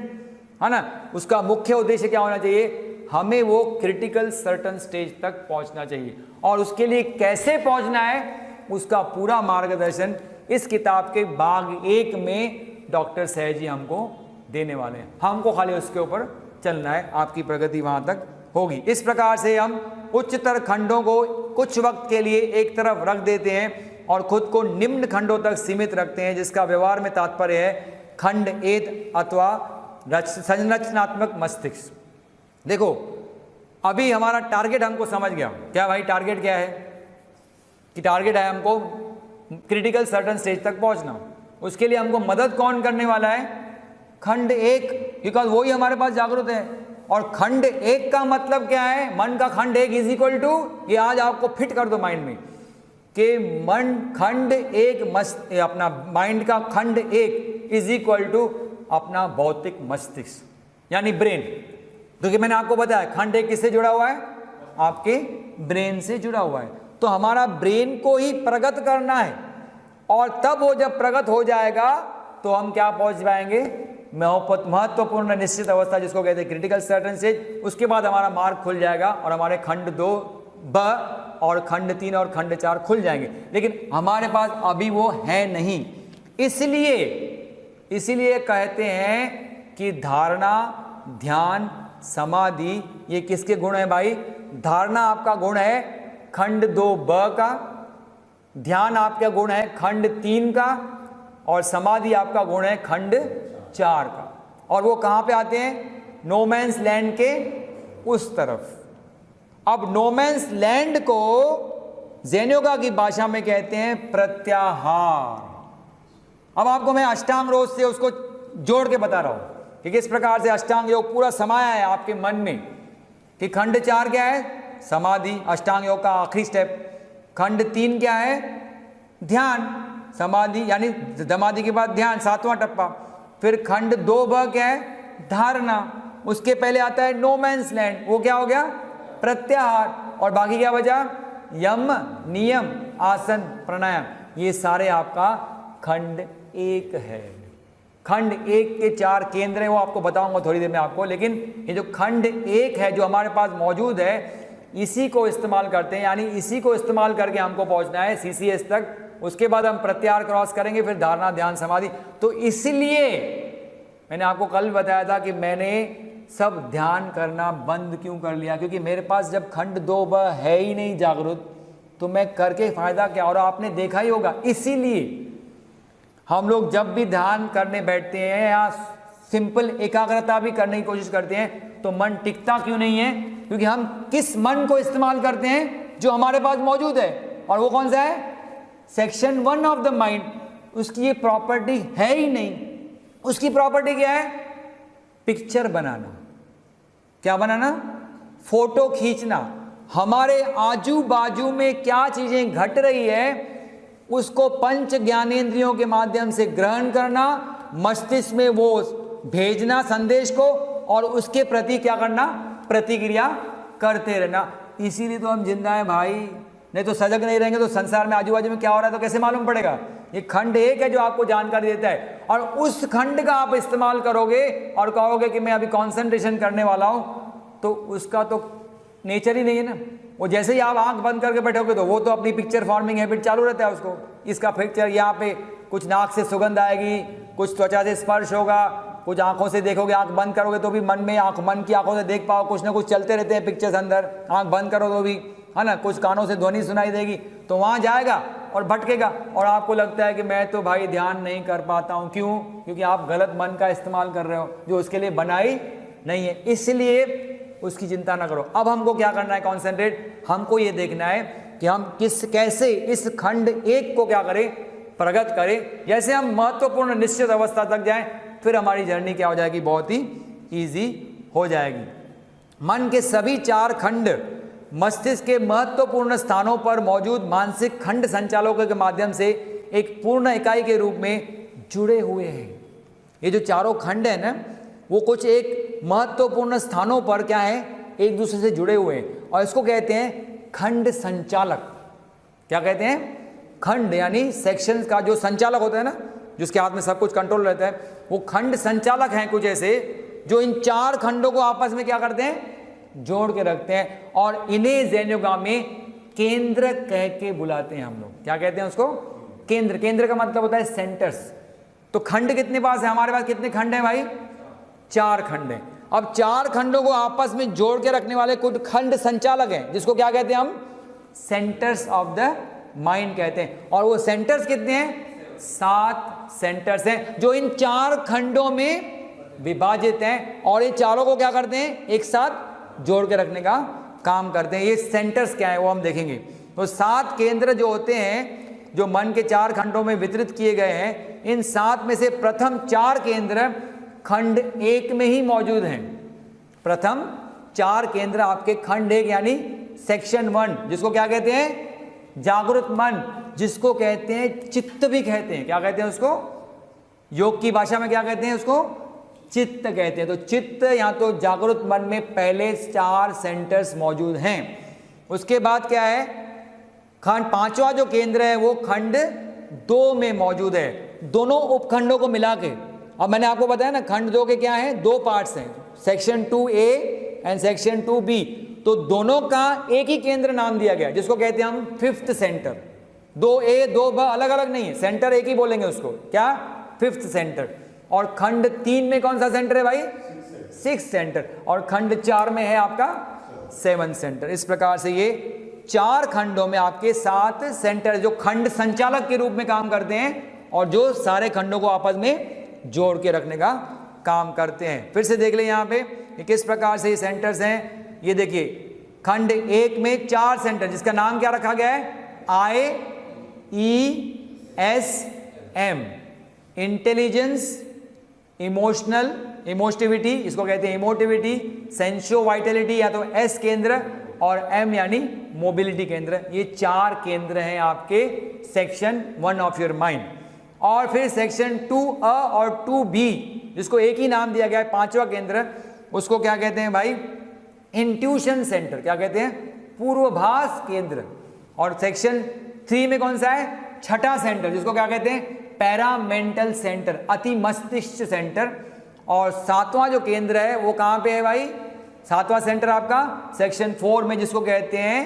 है ना, उसका मुख्य उद्देश्य क्या होना चाहिए, हमें वो क्रिटिकल सर्टन स्टेज तक पहुंचना चाहिए। और उसके लिए कैसे पहुंचना है उसका पूरा मार्गदर्शन इस किताब के भाग 1 में डॉक्टर सहज जी हमको देने वाले हैं। हमको खाली उसके ऊपर चलना है, आपकी प्रगति वहां तक होगी। इस प्रकार से हम उच्चतर खंडों को कुछ वक्त के लिए एक तरफ रख देते हैं और खुद को निम्न खंडों तक सीमित रखते हैं, जिसका व्यवहार में तात्पर्य है खंड 1 अथवा संरचनात्मक मस्तिष्क। देखो अभी हमारा टारगेट हमको समझ गया, क्या भाई टारगेट क्या है, कि टारगेट है हमको क्रिटिकल सर्टन स्टेज तक पहुंचना। उसके लिए हमको मदद कौन करने वाला है, खंड 1, बिकॉज वही हमारे पास जागरूक है। और खंड 1 का मतलब क्या है, मन का खंड 1 इज इक्वल टू, ये आज आपको फिट कर दो माइंड में, कि मन खंड 1 अपना माइंड का खंड 1 इज इक्वल टू अपना भौतिक मस्तिष्क यानी ब्रेन। क्योंकि मैंने आपको बताया खंड 1 किससे जुड़ा हुआ है, आपके ब्रेन से जुड़ा हुआ है। तो हमारा ब्रेन को ही प्रगत करना है, और तब वो जब प्रगत हो जाएगा तो हम क्या पहुंच पाएंगे, महत्वपूर्ण निश्चित अवस्था जिसको कहते हैं क्रिटिकल सर्टन स्टेज। उसके बाद हमारा मार्ग खुल जाएगा और हमारे खंड 2 ब और खंड 3 और खंड 4 खुल जाएंगे। लेकिन हमारे पास अभी वो है नहीं, इसलिए कहते हैं कि धारणा, ध्यान, समाधि ये किसके गुण है भाई, धारणा आपका गुण है खंड 2 ब का, ध्यान आपका गुण है खंड 3 का, और समाधि आपका गुण है खंड 4 का। और वो कहां पे आते हैं, नोमैंस लैंड के उस तरफ। अब नोमैंस लैंड को ज़ेन योगा की भाषा में कहते हैं प्रत्याहार। अब आपको मैं अष्टांग योग से उसको जोड़ के बता रहा हूं कि किस प्रकार से अष्टांग योग पूरा समाया है आपके मन में, कि खंड 4 क्या है, समाधि, अष्टांग योग का आखिरी स्टेप। खंड 3 क्या है, ध्यान, समाधि यानी समाधि के बाद ध्यान, 7वां टप्पा। फिर खंड 2 ब क्या है, धारणा। उसके पहले आता है नोमैंस लैंड, वो क्या हो गया, प्रत्याहार। और बाकी क्या बचा, यम, नियम, आसन, प्राणायाम। ये सारे आपका खंड 1 है। खंड 1 के 4 केंद्र हैं, वो आपको बताऊंगा थोड़ी देर में आपको। लेकिन ये जो खंड 1 है जो हमारे पास मौजूद है, इसी को इस्तेमाल करते हैं, यानी इसी को इस्तेमाल करके हमको पहुंचना है CCS तक। उसके बाद हम प्रत्याहार क्रॉस करेंगे, फिर धारणा, ध्यान, समाधि। तो इसलिए मैंने आपको कल बताया था कि मैंने सब ध्यान करना बंद क्यों कर लिया, क्योंकि मेरे पास जब खंड 2 ब है ही नहीं जागरूक, तो मैं करके फायदा क्या। और आपने देखा ही होगा, इसीलिए हम लोग जब भी ध्यान करने बैठते हैं या सिंपल एकाग्रता भी करने की कोशिश करते हैं तो मन टिकता क्यों नहीं है, क्योंकि हम किस मन को इस्तेमाल करते हैं, जो हमारे पास मौजूद है। और वो कौन सा है, सेक्शन 1 ऑफ द माइंड। उसकी ये प्रॉपर्टी है ही नहीं। उसकी प्रॉपर्टी क्या है, पिक्चर बनाना। क्या बनाना, फोटो खींचना। हमारे आजू बाजू में क्या चीजें घट रही है उसको पंच ज्ञानेंद्रियों के माध्यम से ग्रहण करना, मस्तिष्क में वो भेजना संदेश को और उसके प्रति क्या करना, प्रतिक्रिया करते रहना। इसीलिए तो हम जिंदा हैं भाई, नहीं तो सजग नहीं रहेंगे तो संसार में आजू बाजू में क्या हो रहा है तो कैसे मालूम पड़ेगा। ये खंड एक है जो आपको जानकारी देता है, और उस खंड का आप इस्तेमाल करोगे और कहोगे कि मैं अभी कंसंट्रेशन करने वाला हूं, तो उसका तो नेचर ही नहीं है ना। वो जैसे ही आप आंख बंद करके बैठोगे तो वो तो अपनी पिक्चर फॉर्मिंग हैबिट चालू रहता है उसको। इसका पिक्चर यहाँ पे कुछ नाक से सुगंध आएगी, कुछ त्वचा से स्पर्श होगा, कुछ आंखों से देखोगे, आंख बंद करोगे तो भी मन में मन की आंखों से देख पाओ, कुछ ना कुछ चलते रहते हैं पिक्चर्स अंदर, आंख बंद करो तो भी, है ना, कुछ कानों से ध्वनि सुनाई देगी, तो वहाँ जाएगा और भटकेगा और आपको लगता है कि मैं तो भाई ध्यान नहीं कर पाता हूँ। क्यों? क्योंकि आप गलत मन का इस्तेमाल कर रहे हो जो उसके लिए बनाई नहीं है। इसलिए उसकी चिंता ना करो। अब हमको क्या करना है, कॉन्सेंट्रेट, हमको ये देखना है कि हम कैसे इस खंड एक को क्या करें, प्रगत करें। जैसे हम महत्वपूर्ण निश्चित अवस्था तक जाएं, फिर हमारी जर्नी क्या हो जाएगी, बहुत ही ईजी हो जाएगी। मन के सभी 4 खंड मस्तिष्क के महत्वपूर्ण स्थानों पर मौजूद मानसिक खंड संचालकों के माध्यम से एक पूर्ण इकाई के रूप में जुड़े हुए हैं। ये जो चारों खंड है ना, वो कुछ एक महत्वपूर्ण स्थानों पर क्या है, एक दूसरे से जुड़े हुए हैं, और इसको कहते हैं खंड संचालक। क्या कहते हैं? खंड, यानी सेक्शंस का जो संचालक होता है ना, जिसके हाथ में सब कुछ कंट्रोल रहता है, वो खंड संचालक हैं कुछ ऐसे जो इन 4 खंडों को आपस में क्या करते हैं, जोड़ के रखते हैं, और इन्हें ज़ेन योगा में केंद्र कह के बुलाते हैं हम लोग। क्या कहते हैं उसको? केंद्र। केंद्र का मतलब होता है सेंटर्स। तो खंड कितने पास है हमारे पास, कितने खंड हैं भाई? 4 खंड हैं। अब 4 खंडों को आपस में जोड़ के रखने वाले कुछ खंड संचालक हैं, जिसको क्या कहते हैं हम? सेंटर्स ऑफ द माइंड कहते हैं। और वो सेंटर्स कितने हैं? 7 सेंटर्स हैं जो इन 4 खंडों में विभाजित हैं, और ये चारों को क्या करते हैं, एक साथ जोड़ के रखने का काम करते हैं। ये सेंटर्स क्या है वो हम देखेंगे। तो 7 केंद्र जो होते हैं, जो मन के 4 खंडों में वितरित किए गए हैं, इन 7 में से प्रथम 4 केंद्र खंड 1 में ही मौजूद हैं। प्रथम 4 केंद्र आपके खंड 1 यानी सेक्शन 1, जिसको क्या कहते हैं? जागृत मन, जिसको कहते हैं चित्त भी कहते हैं। क्या कहते हैं उसको? योग की भाषा में क्या कहते हैं उसको? चित्त कहते हैं। तो चित्त या तो जागृत मन में पहले 4 सेंटर्स मौजूद हैं। उसके बाद क्या है, खंड 5वां जो केंद्र है वो खंड 2 में मौजूद है, दोनों उपखंडों को मिला के। अब मैंने आपको बताया ना, खंड 2 के क्या है, 2 पार्ट्स हैं, section 2A and section 2B। तो दोनों का एक ही केंद्र नाम दिया गया, जिसको कहते हैं हम 5th सेंटर। 2A 2B अलग अलग नहीं है, सेंटर एक ही बोलेंगे उसको, क्या? 5th centre. और खंड 3 में कौन सा सेंटर है भाई? 6th centre. और खंड 4 में है आपका 7th सेंटर। इस प्रकार से ये 4 खंडों में आपके 7 सेंटर जो खंड संचालक के रूप में काम करते हैं, और जो सारे खंडों को आपस में जोड़ के रखने का काम करते हैं। फिर से देख लें यहाँ पे किस प्रकार से ये सेंटर्स हैं। ये देखिए, खंड 1 में 4 सेंटर, जिसका नाम क्या रखा गया है? IESM, इंटेलिजेंस, इमोशनल, इमोटिविटी, इसको कहते हैं इमोटिविटी, सेंसो वाइटलिटी या तो S केंद्र, और M यानी मोबिलिटी केंद्र। ये 4 केंद्र हैं आपके सेक्शन 1 ऑफ योर माइंड। और फिर सेक्शन 2A और 2B, जिसको एक ही नाम दिया गया है, 5वां केंद्र, उसको क्या कहते हैं भाई? Intuition centre. क्या कहते हैं? पूर्वाभास केंद्र। और सेक्शन 3 में कौन सा है? 6ठा सेंटर, जिसको क्या कहते हैं? पैरामेंटल सेंटर, अति मस्तिष्क सेंटर। और 7वां जो केंद्र है वो कहाँ पे है भाई? 7वां सेंटर आपका सेक्शन 4 में, जिसको कहते हैं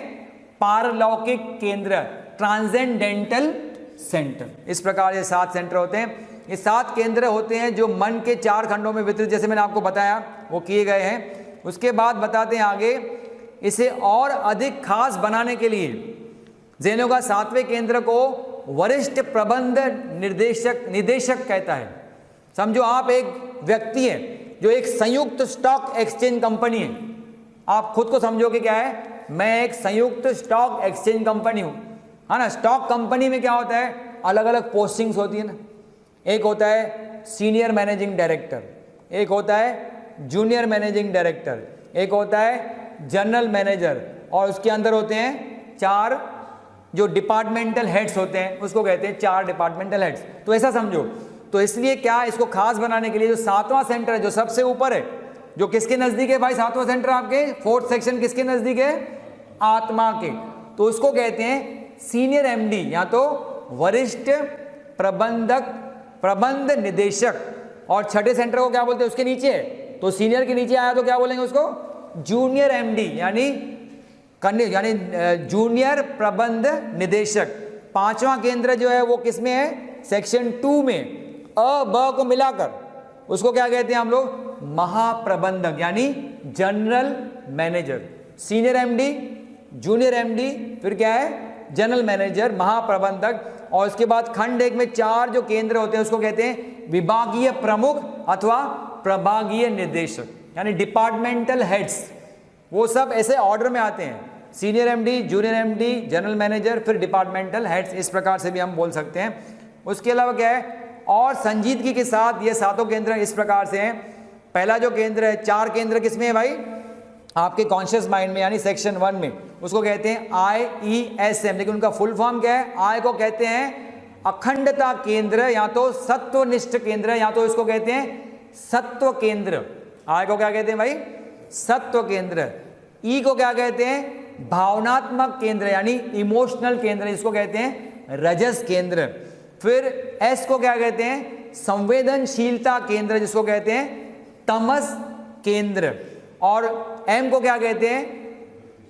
पारलौकिक केंद्र, ट्रांसेंडेंटल सेंटर। इस प्रकार ये 7 सेंटर होते हैं। ये 7 केंद्र होते हैं जो मन के 4 खंडों में वितरित, जैसे मैंने आपको बताया, वो किए गए हैं। उसके बाद बताते हैं आगे, इसे और अधिक खास बनाने के लिए ज़ेन योगा 7वें केंद्र को वरिष्ठ प्रबंध निदेशक कहता है। समझो आप एक व्यक्ति हैं जो एक संयुक्त स्टॉक एक्सचेंज कंपनी है। आप खुद को समझो कि क्या है? मैं एक संयुक्त स्टॉक एक्सचेंज कंपनी हूँ, है ना। स्टॉक कंपनी में क्या होता है? अलग अलग पोस्टिंग्स होती है ना। एक होता है सीनियर मैनेजिंग डायरेक्टर, एक होता है जूनियर मैनेजिंग डायरेक्टर, एक होता है जनरल मैनेजर, और उसके अंदर होते हैं 4 जो डिपार्टमेंटल हेड्स होते हैं, उसको कहते हैं 4 डिपार्टमेंटल हेड्स। तो ऐसा समझो तो इसलिए क्या इसको खास बनाने के लिए जो 7वां सेंटर है जो सबसे ऊपर है, जो किसके नजदीक है भाई 7वां सेंटर आपके, 4th सेक्शन किसके नजदीक है, आत्मा के, तो उसको कहते हैं सीनियर एमडी या तो वरिष्ठ प्रबंधक, प्रबंध निदेशक। और छठे सेंटर को क्या बोलते हैं, उसके नीचे है, तो सीनियर के नीचे आया तो क्या बोलेंगे उसको, जूनियर एमडी यानी जूनियर प्रबंध निदेशक। 5वां केंद्र जो है वो किसमें है, सेक्शन 2 में, अ ब को मिलाकर उसको क्या कहते हैं हम लोग, महाप्रबंधक यानी general manager. Senior MD, junior MD, फिर क्या है जनरल मैनेजर, महाप्रबंधक। और उसके बाद खंड 1 में 4 जो केंद्र होते हैं उसको कहते हैं विभागीय प्रमुख अथवा प्रभागीय निदेशक यानी डिपार्टमेंटल हेड्स। वो सब ऐसे ऑर्डर में आते हैं, senior MD, junior MD, general manager, फिर डिपार्टमेंटल हेड्स, इस प्रकार से भी हम बोल सकते हैं। उसके अलावा क्या है, और संजीदगी के साथ ये 7 केंद्र इस प्रकार से हैं। पहला जो केंद्र है, 4 केंद्र किसमें है भाई, आपके कॉन्शियस माइंड में यानी सेक्शन 1 में, उसको कहते हैं IESM, लेकिन उनका फुल फॉर्म क्या है, आई को कहते हैं अखंडता केंद्र या तो सत्वनिष्ठ केंद्र या तो इसको कहते हैं सत्व केंद्र। आई को क्या कहते हैं भाई, सत्व केंद्र। ई को क्या कहते हैं, भावनात्मक केंद्र यानी इमोशनल केंद्र, इसको कहते हैं रजस केंद्र। फिर एस को क्या कहते हैं, संवेदनशीलता केंद्र, जिसको कहते हैं तमस केंद्र। और एम को क्या कहते हैं,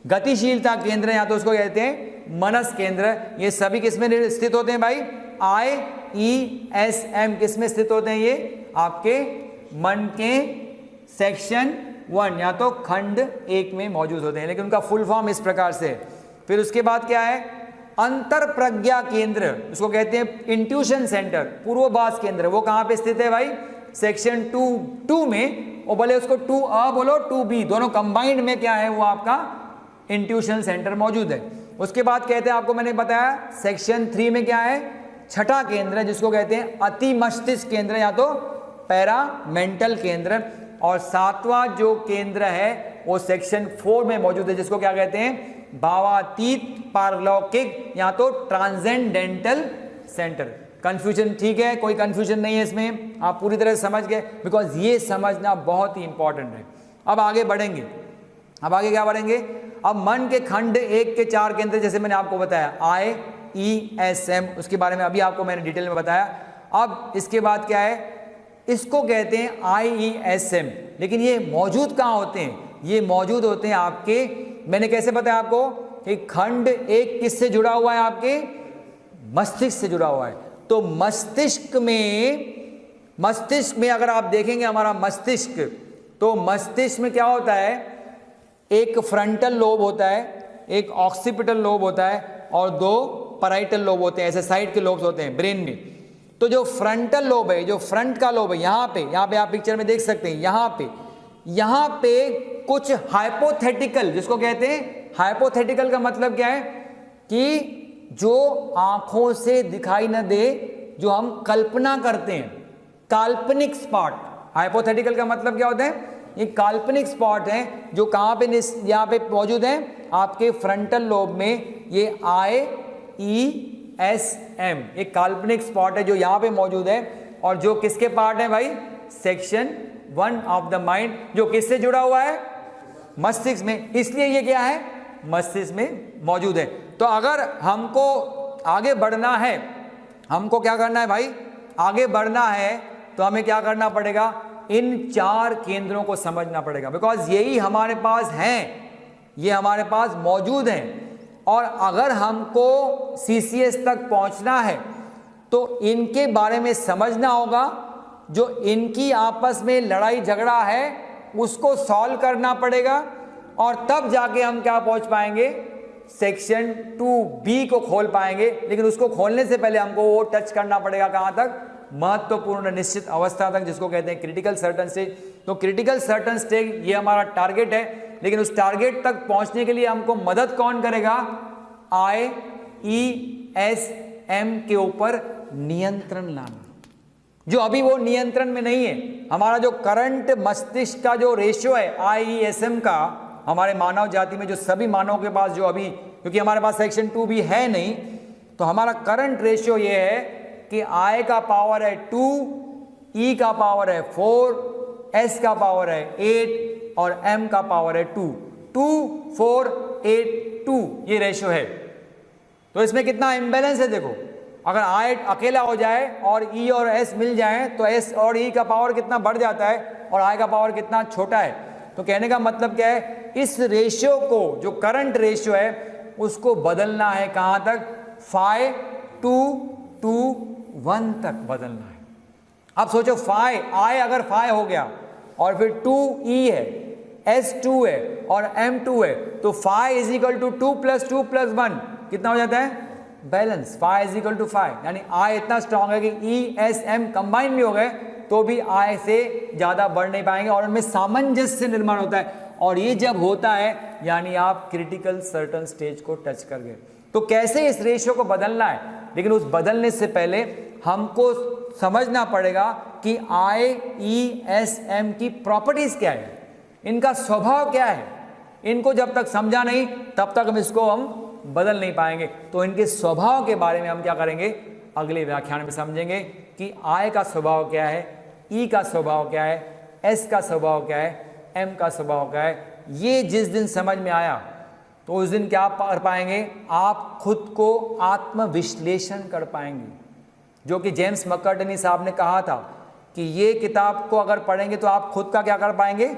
गतिशीलता केंद्र या तो उसको कहते हैं मनस केंद्र। ये सभी किसमें स्थित होते हैं भाई, IESM किसमें स्थित होते हैं, ये आपके मन के सेक्शन 1 या तो खंड 1 में मौजूद होते हैं, लेकिन उनका फुल फॉर्म इस प्रकार से। फिर उसके बाद क्या है, अंतर प्रज्ञा केंद्र, इसको कहते हैं इंट्यूशन सेंटर, पूर्वभास केंद्र। वो कहां पे स्थित है भाई, सेक्शन 2 में, और भले उसको 2A बोलो 2B, दोनों कंबाइंड में क्या है वो आपका इंट्यूशन सेंटर मौजूद है। उसके बाद कहते हैं, आपको मैंने बताया सेक्शन 3 में क्या है, छठा केंद्र जिसको कहते हैं अति मस्तिष्क केंद्र या तो पैरामेंटल केंद्र। और 7वां जो केंद्र है वो सेक्शन 4 में मौजूद है, जिसको क्या कहते हैं, भावातीत पारलौकिक या तो ट्रांसेंडेंटल सेंटर। कंफ्यूजन ठीक है, कोई कंफ्यूजन नहीं है इसमें, आप पूरी तरह से समझ गए, बिकॉज ये समझना बहुत ही इंपॉर्टेंट है। अब आगे बढ़ेंगे, अब आगे क्या बढ़ेंगे, अब मन के खंड 1 के 4 केंद्र जैसे मैंने आपको बताया IESM, उसके बारे में अभी आपको मैंने डिटेल में बताया। अब इसके बाद क्या है, इसको कहते हैं IESM, लेकिन ये मौजूद कहाँ होते हैं, ये मौजूद होते हैं आपके, मैंने कैसे बताया आपको कि खंड 1 किससे जुड़ा हुआ है, आपके मस्तिष्क से जुड़ा हुआ है। तो मस्तिष्क में अगर आप देखेंगे हमारा मस्तिष्क, तो मस्तिष्क में क्या होता है, एक फ्रंटल लोब होता है, एक ऑक्सीपिटल लोब होता है और 2 पैराइटल लोब होते हैं, ऐसे साइड के लोब्स होते हैं ब्रेन में। तो जो फ्रंटल लोब है, जो फ्रंट का लोब है, यहाँ पे आप पिक्चर में देख सकते हैं, यहाँ पे कुछ हाइपोथेटिकल, जिसको कहते हैं हाइपोथेटिकल का मतलब क्या है कि जो आंखों से दिखाई न दे, जो हम कल्पना करते हैं, काल्पनिक स्पॉट। हाइपोथेटिकल का मतलब क्या होता है, ये काल्पनिक स्पॉट है जो कहां पे, यहाँ पे मौजूद है आपके फ्रंटल लोब में, ये IESM एक काल्पनिक स्पॉट है जो यहाँ पे मौजूद है, और जो किसके पार्ट है भाई, सेक्शन 1 ऑफ द माइंड, जो किससे जुड़ा हुआ है, मस्तिष्क में, इसलिए ये क्या है, मस्तिष्क में मौजूद है। तो अगर हमको आगे बढ़ना है, हमको क्या करना है भाई, आगे बढ़ना है तो हमें क्या करना पड़ेगा, इन 4 केंद्रों को समझना पड़ेगा, बिकॉज यही हमारे पास हैं, ये हमारे पास मौजूद हैं। और अगर हमको CCS तक पहुंचना है तो इनके बारे में समझना होगा, जो इनकी आपस में लड़ाई झगड़ा है उसको सॉल्व करना पड़ेगा, और तब जाके हम क्या पहुंच पाएंगे, सेक्शन 2B को खोल पाएंगे। लेकिन उसको खोलने से पहले हमको वो टच करना पड़ेगा कहां तक, महत्वपूर्ण निश्चित अवस्था तक, जिसको कहते हैं क्रिटिकल सर्टन स्टेज। तो क्रिटिकल सर्टन स्टेज ये हमारा टारगेट है, लेकिन उस टारगेट तक पहुंचने के लिए हमको मदद कौन करेगा, IESM के ऊपर नियंत्रण लाना, जो अभी वो नियंत्रण में नहीं है। हमारा जो करंट मस्तिष्क का जो रेशियो है IESM का, हमारे मानव जाति में जो सभी मानव के पास जो अभी, क्योंकि हमारे पास सेक्शन 2 भी है नहीं, तो हमारा करंट रेशियो ये है कि I का पावर है 2, E का पावर है 4, S का पावर है 8 और M का पावर है 2। 2 4 8 2 ये रेशियो है। तो इसमें कितना इम्बैलेंस है देखो, अगर I अकेला हो जाए और E और S मिल जाए तो S और E का पावर कितना बढ़ जाता है और I का पावर कितना छोटा है। तो कहने का मतलब क्या है, इस रेशियो को, जो करंट रेशियो है उसको बदलना है कहाँ तक, 5 2 2 1 तक बदलना है। अब सोचो I अगर 5 हो गया और फिर 2E है, S 2 है और M 2 है, तो 5 is equal to 2 plus 2 plus 1 कितना हो जाता है, बैलेंस। 5 इज इक्वल टू 5, यानी I इतना स्ट्रांग है कि E S M कंबाइन भी हो गए तो भी I से ज़्यादा बढ़ नहीं पाएंगे और उनमें सामंजस्य निर्माण होता है। और ये जब होता है यानी आप क्रिटिकल सर्टन स्टेज को टच कर गए। तो कैसे इस रेशियो को बदलना है, लेकिन उस बदलने से पहले हमको समझना पड़ेगा कि I E S M की प्रॉपर्टीज क्या है, इनका स्वभाव क्या है। इनको जब तक समझा नहीं तब तक हम बदल नहीं पाएंगे। तो इनके स्वभाव के बारे में हम क्या करेंगे, अगले व्याख्यान में समझेंगे कि I का स्वभाव क्या है, E का स्वभाव क्या है, S का स्वभाव क्या है, M का स्वभाव क्या है। ये जिस दिन समझ में आया तो उस दिन क्या कर पाएंगे, आप खुद को आत्मविश्लेषण कर पाएंगे। जो कि जेम्स मकर्टनी साहब ने कहा था कि ये किताब को अगर पढ़ेंगे तो आप खुद का क्या कर पाएंगे,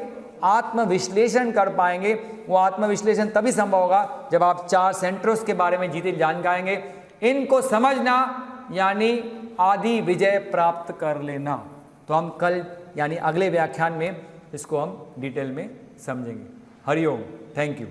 आत्मविश्लेषण कर पाएंगे। वो आत्मविश्लेषण तभी संभव होगा जब आप 4 सेंटर्स के बारे में जीते जान जाएंगे। इनको समझना यानी आदि विजय प्राप्त कर लेना। तो हम कल यानी अगले व्याख्यान में इसको हम डिटेल में समझेंगे। Hariom, thank you.